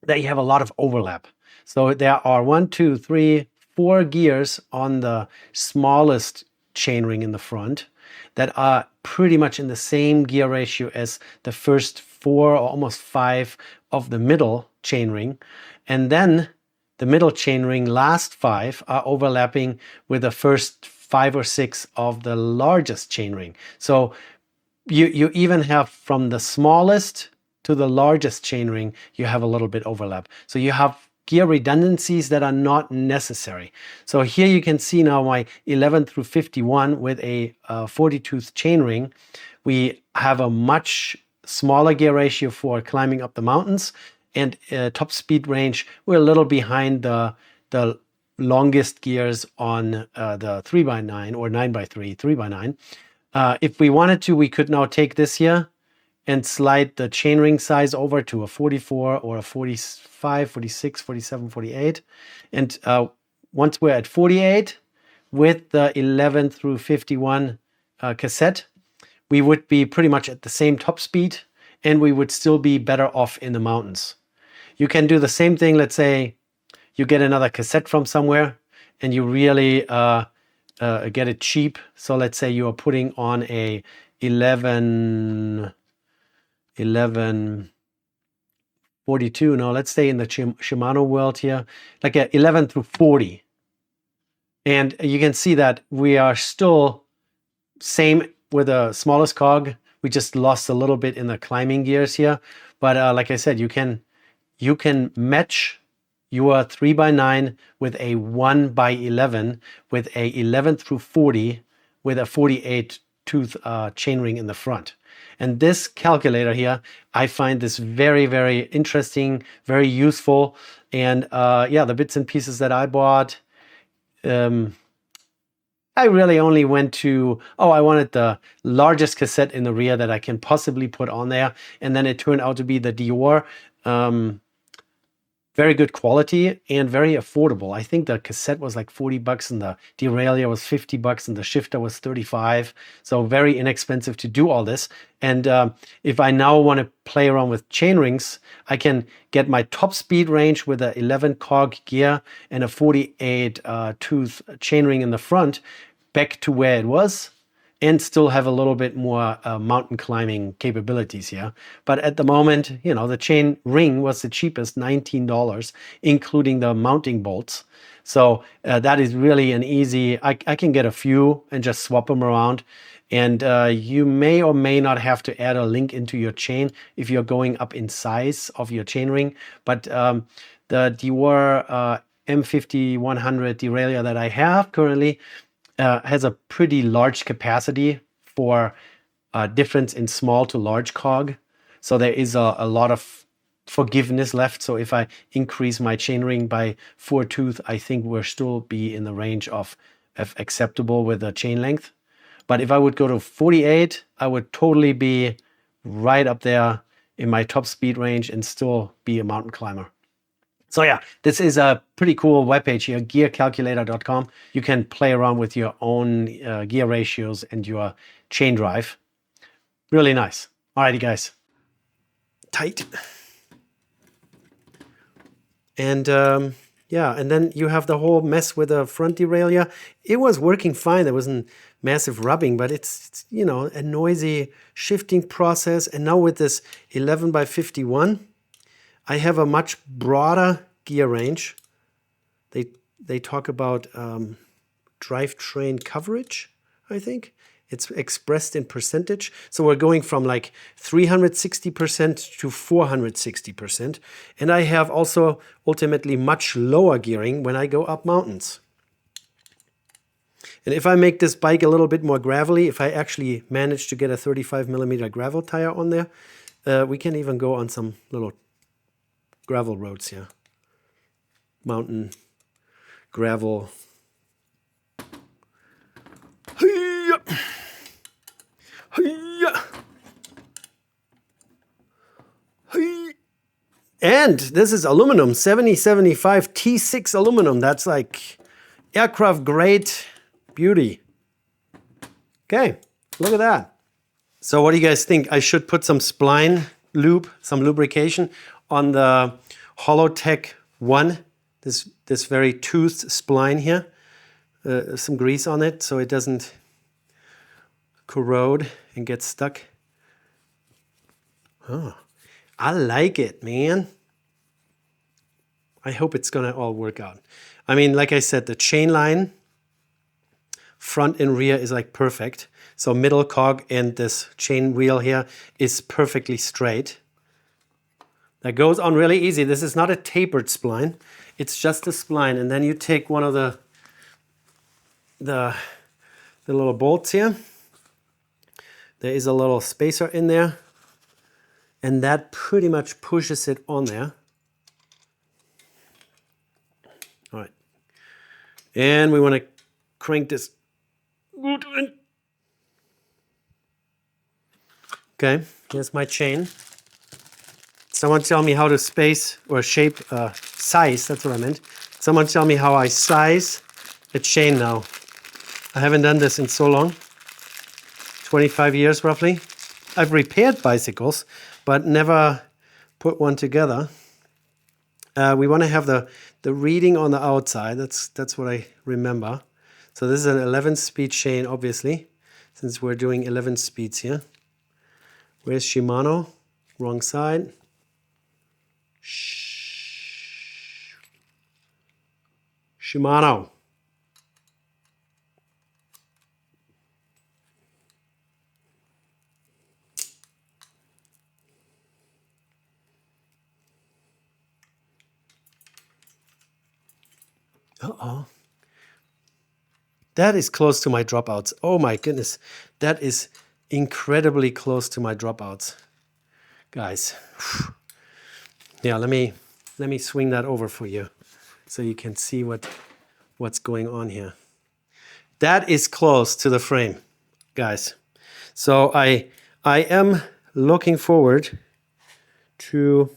that you have a lot of overlap. So there are 1, 2, 3, 4 gears on the smallest chainring in the front that are pretty much in the same gear ratio as the first 4 or almost 5 of the middle chainring. And then the middle chainring last 5 are overlapping with the first 5 or 6 of the largest chainring. So you even have from the smallest to the largest chainring, you have a little bit overlap. So you have gear redundancies that are not necessary. So here you can see now my 11 through 51 with a 40-tooth chainring. We have a much smaller gear ratio for climbing up the mountains, and top speed range, we're a little behind the longest gears on the 3x9 or 9x3, 3x9. If we wanted to, we could now take this here and slide the chainring size over to a 44 or a 45, 46, 47, 48. And once we're at 48 with the 11 through 51 cassette, we would be pretty much at the same top speed, and we would still be better off in the mountains. You can do the same thing. Let's say you get another cassette from somewhere and you really get it cheap. So let's say you are putting on a 1142. Now let's stay in the Shimano world here, like a 11 through 40. And you can see that we are still same with the smallest cog. We just lost a little bit in the climbing gears here. But like I said, you can match your 3x9 with a 1x11 with a 11 through 40 with a 48 tooth chainring in the front. And this calculator here, I find this very, very interesting, very useful. And yeah, the bits and pieces that I bought, I really only went to, I wanted the largest cassette in the rear that I can possibly put on there. And then it turned out to be the Dior. Very good quality and very affordable. I think the cassette was like $40 and the derailleur was $50 and the shifter was $35. So very inexpensive to do all this. And if I now want to play around with chain rings, I can get my top speed range with a 11 cog gear and a 48 tooth chainring in the front back to where it was, and still have a little bit more mountain climbing capabilities here. But at the moment, the chain ring was the cheapest, $19, including the mounting bolts. So that is really an easy, I can get a few and just swap them around. And you may or may not have to add a link into your chain if you're going up in size of your chain ring. But the Dior M5100 derailleur that I have currently has a pretty large capacity for difference in small to large cog. So there is a lot of forgiveness left. So if I increase my chainring by 4 tooth, I think we'll still be in the range of acceptable with the chain length. But if I would go to 48, I would totally be right up there in my top speed range and still be a mountain climber. So yeah, this is a pretty cool webpage here, gearcalculator.com. You can play around with your own gear ratios and your chain drive. Really nice. Alrighty, guys. Tight. And yeah, and then you have the whole mess with the front derailleur. It was working fine. There wasn't massive rubbing, but it's you know, a noisy shifting process. And now with this 11x51, I have a much broader gear range. They talk about drivetrain coverage, I think. It's expressed in percentage. So we're going from like 360% to 460%. And I have also ultimately much lower gearing when I go up mountains. And if I make this bike a little bit more gravelly, if I actually manage to get a 35mm gravel tire on there, we can even go on some little gravel roads here. Mountain gravel. And this is aluminum, 7075 T6 aluminum. That's like aircraft grade beauty. Okay, look at that. So what do you guys think? I should put some spline lube, some lubrication on the Holotech 1, this very toothed spline here. Some grease on it so it doesn't corrode and get stuck. Oh, I like it, man. I hope it's gonna all work out. I mean, like I said, the Chainline front and rear is like perfect. So middle cog and this chain wheel here is perfectly straight. That goes on really easy. This is not a tapered spline. It's just a spline. And then you take one of the little bolts here. There is a little spacer in there. And that pretty much pushes it on there. All right. And we want to crank this. Okay, here's my chain. Someone tell me how to space or shape, size, that's what I meant. Someone tell me how I size a chain now. I haven't done this in so long, 25 years roughly. I've repaired bicycles, but never put one together. We want to have the reading on the outside, that's what I remember. So this is an 11-speed chain, obviously, since we're doing 11 speeds here. Where's Shimano? Wrong side. Shimano. Uh-oh. That is close to my dropouts. Oh my goodness. That is incredibly close to my dropouts. Guys. Yeah, let me swing that over for you so you can see what's going on here. That is close to the frame, guys. So I am looking forward to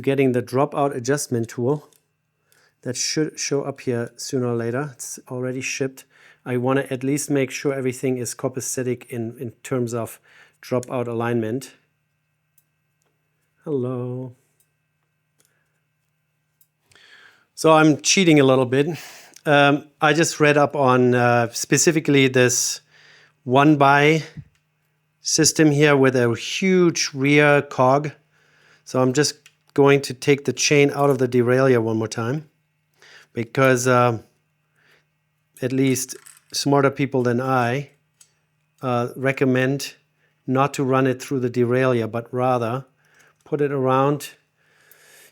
getting the dropout adjustment tool. That should show up here sooner or later. It's already shipped. I want to at least make sure everything is copacetic in terms of dropout alignment. Hello. So I'm cheating a little bit. I just read up on specifically this 1x system here with a huge rear cog. So I'm just going to take the chain out of the derailleur one more time, because at least smarter people than I recommend not to run it through the derailleur, but rather put it around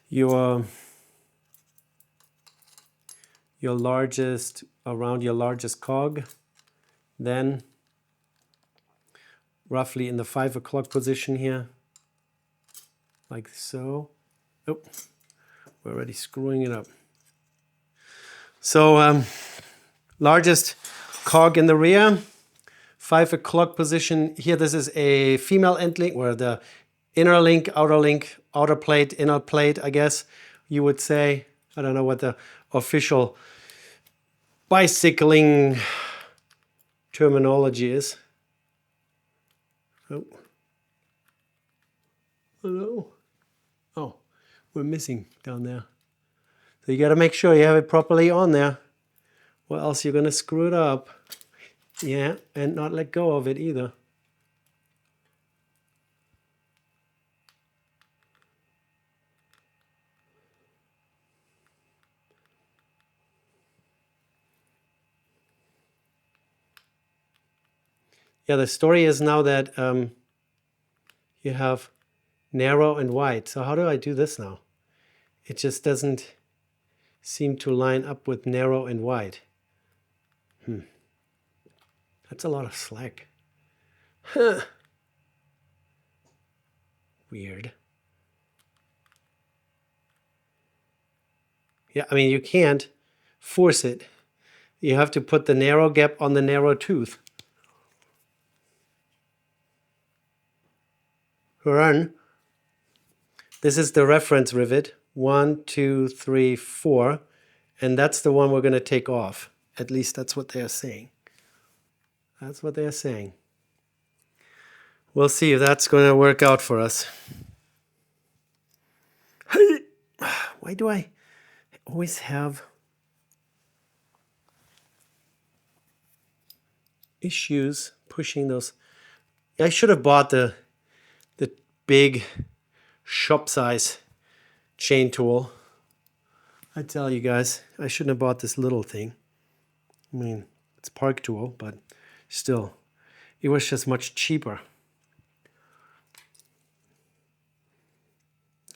your your largest, around your largest cog. Then roughly in the 5 o'clock position here, like so. Oh, we're already screwing it up. So largest cog in the rear, 5 o'clock position here. This is a female end link, or the inner link, outer plate, inner plate, I guess you would say. I don't know what the official bicycling terminology is. Oh. Hello. Oh, we're missing down there. So you got to make sure you have it properly on there, or else you're going to screw it up. Yeah, and not let go of it either. Yeah, the story is now that you have narrow and wide. So how do I do this now? It just doesn't seem to line up with narrow and wide. That's a lot of slack. Huh. Weird. Yeah, I mean, you can't force it. You have to put the narrow gap on the narrow tooth. Run. This is the reference rivet. 1, 2, 3, 4. And that's the one we're going to take off. At least that's what they're saying. That's what they're saying. We'll see if that's going to work out for us. Why do I always have issues pushing those? I should have bought the big shop size chain tool. I tell you guys, I shouldn't have bought this little thing. I mean, it's a park tool, but still, it was just much cheaper.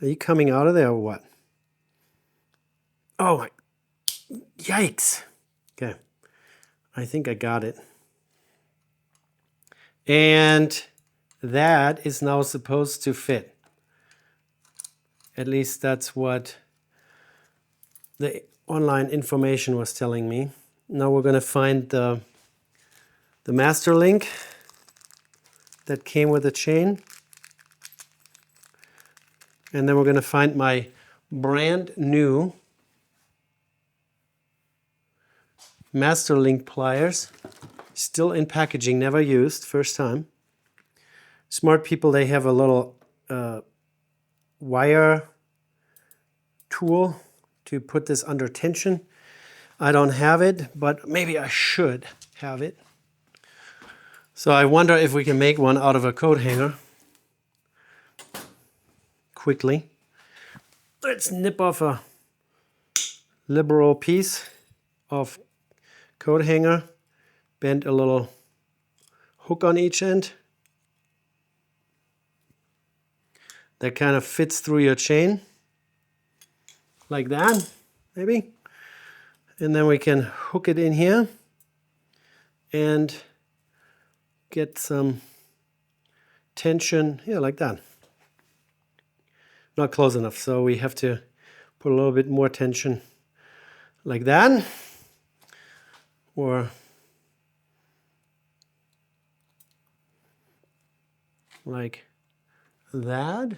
Are you coming out of there or what? Oh, yikes. Okay, I think I got it. And that is now supposed to fit. At least that's what the online information was telling me. Now we're going to find the master link that came with the chain. And then we're going to find my brand new master link pliers. Still in packaging, never used, first time. Smart people, they have a little wire tool to put this under tension. I don't have it, but maybe I should have it. So I wonder if we can make one out of a coat hanger quickly. Let's nip off a liberal piece of coat hanger, bend a little hook on each end. That kind of fits through your chain, like that, maybe. And then we can hook it in here and get some tension, yeah, like that. Not close enough, so we have to put a little bit more tension like that, or like that.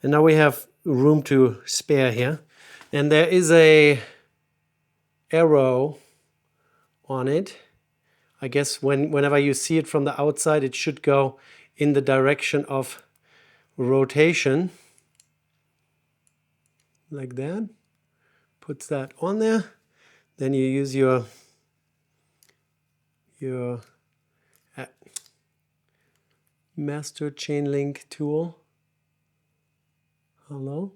And now we have room to spare here. And there is a arrow on it. I guess whenever you see it from the outside, it should go in the direction of rotation. Like that. Puts that on there. Then you use your master chain link tool. Hello?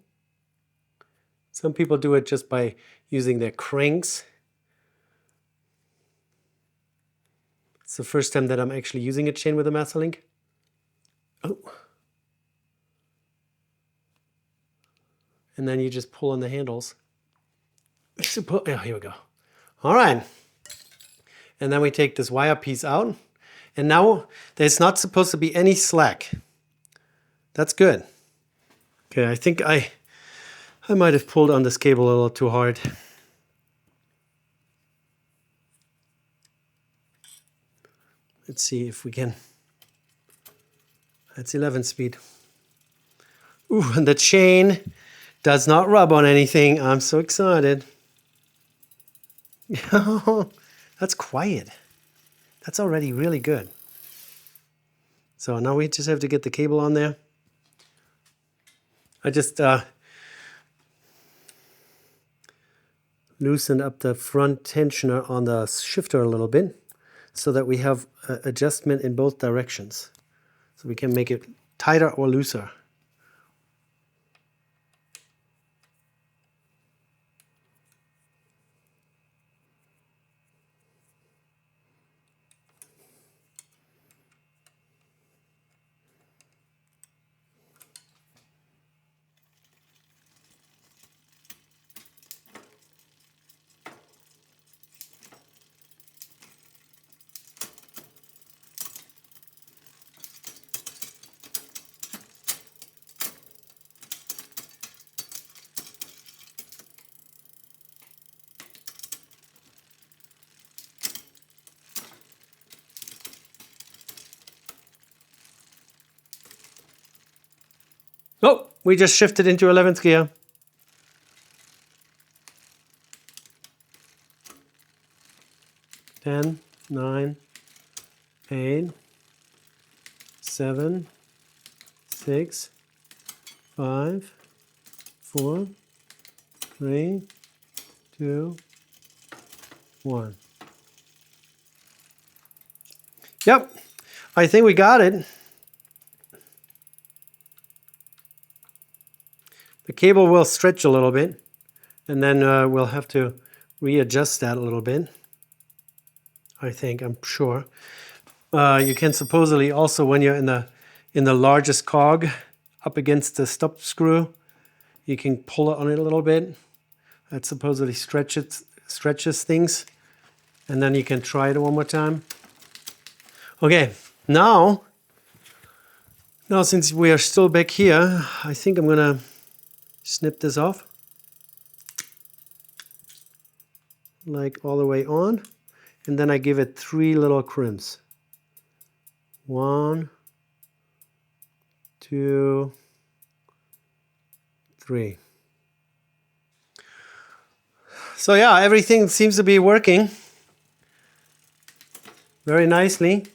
Some people do it just by using their cranks. It's the first time that I'm actually using a chain with a master link. Oh. And then you just pull on the handles. Yeah, here we go. All right. And then we take this wire piece out. And now there's not supposed to be any slack. That's good. Okay, I think I might have pulled on this cable a little too hard. Let's see if we can. That's 11 speed. Ooh, and the chain does not rub on anything. I'm so excited. That's quiet. That's already really good. So now we just have to get the cable on there. I just loosened up the front tensioner on the shifter a little bit so that we have adjustment in both directions. So we can make it tighter or looser. Oh, we just shifted into 11th gear. Ten, 9, 8, 7, 6, 5, 4, 3, 2, 1. Yep, I think we got it. The cable will stretch a little bit, and then we'll have to readjust that a little bit. I'm sure. You can supposedly also, when you're in the largest cog up against the stop screw, you can pull it on it a little bit. That supposedly stretches things. And then you can try it one more time. Okay, now since we are still back here, I think I'm gonna snip this off. Like all the way on. And then I give it 3 little crimps. 1, 2, 3. So yeah, everything seems to be working very nicely.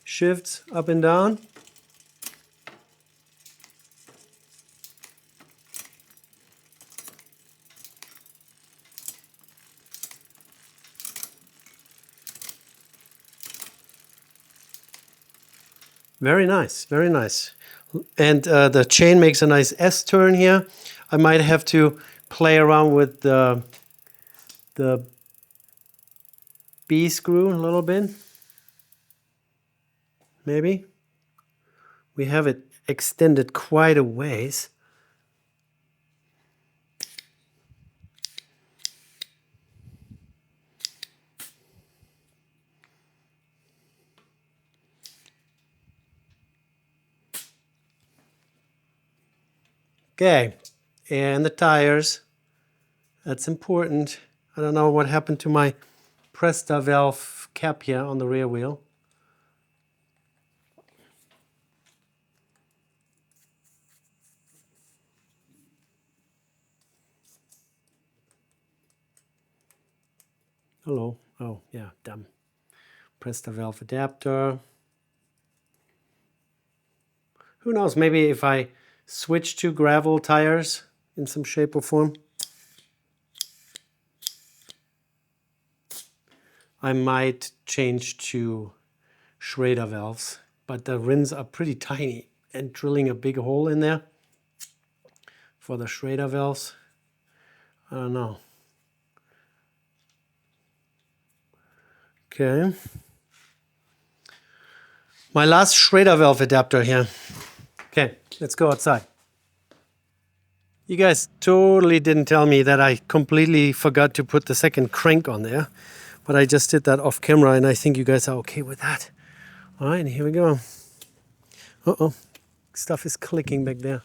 Shifts up and down. Very nice, very nice. And the chain makes a nice S turn here. I might have to play around with the B screw a little bit. Maybe. We have it extended quite a ways. Okay, and the tires, that's important. I don't know what happened to my Presta valve cap here on the rear wheel. Hello, oh yeah, damn. Presta valve adapter. Who knows, maybe if I switch to gravel tires in some shape or form, I might change to Schrader valves, but the rins are pretty tiny, and drilling a big hole in there for the Schrader valves, I don't know. Okay. My last Schrader valve adapter here. Okay, let's go outside. You guys totally didn't tell me that I completely forgot to put the second crank on there. But I just did that off camera, and I think you guys are okay with that. All right, here we go. Uh-oh, stuff is clicking back there.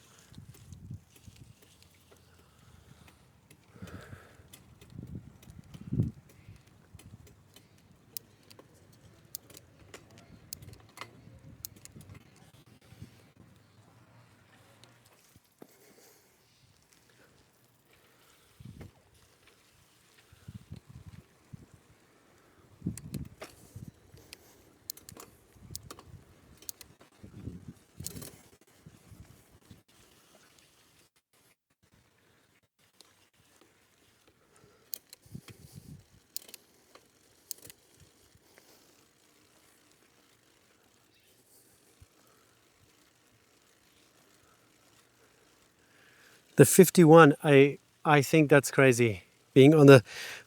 The 51, I think that's crazy. Being on the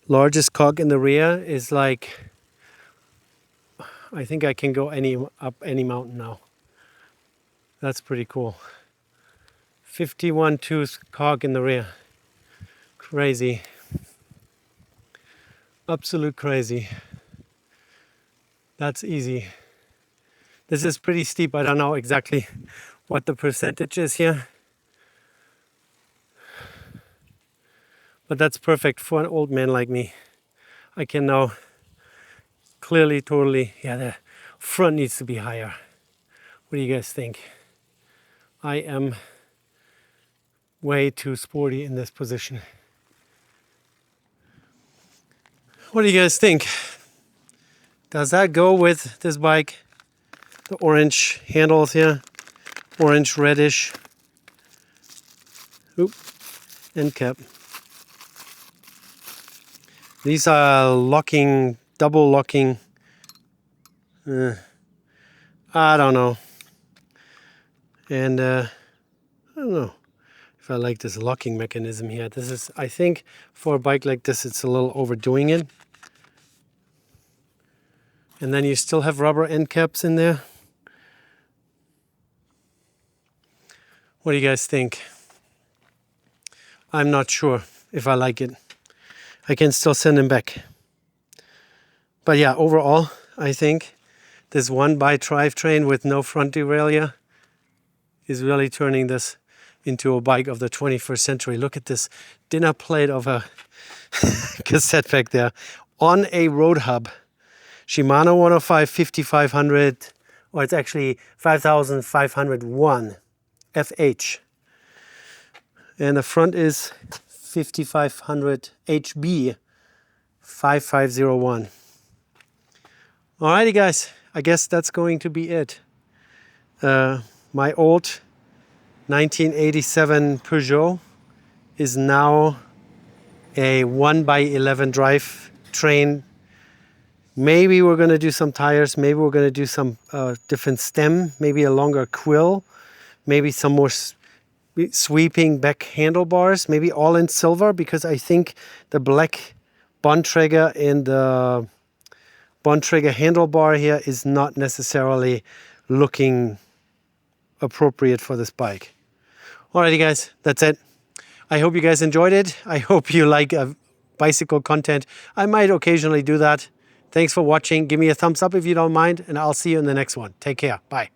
largest cog in the rear is like, I think I can go up any mountain now. That's pretty cool. 51 tooth cog in the rear. Crazy. Absolute crazy. That's easy. This is pretty steep. I don't know exactly what the percentage is here. But that's perfect for an old man like me. I can now clearly, totally, yeah, the front needs to be higher. What do you guys think? I am way too sporty in this position. What do you guys think? Does that go with this bike? The orange handles here, orange reddish. Oop, end cap. These are locking, double locking. I don't know. And I don't know if I like this locking mechanism here. This is, I think, for a bike like this, it's a little overdoing it. And then you still have rubber end caps in there. What do you guys think? I'm not sure if I like it. I can still send them back. But yeah, overall, I think this one-by drivetrain with no front derailleur is really turning this into a bike of the 21st century. Look at this dinner plate of a cassette back there on a road hub. Shimano 105 5500, or it's actually 5501 FH. And the front is 5500 HB 5501. Alrighty guys, I guess that's going to be it. My old 1987 Peugeot is now a 1x11 drivetrain. Maybe we're going to do some tires, maybe we're going to do some different stem, maybe a longer quill, maybe some more sweeping back handlebars, maybe all in silver, because I think the black Bontrager and the Bontrager handlebar here is not necessarily looking appropriate for this bike. Alrighty guys, that's it. I hope you guys enjoyed it. I hope you like bicycle content. I might occasionally do that. Thanks for watching. Give me a thumbs up if you don't mind, and I'll see you in the next one. Take care. Bye.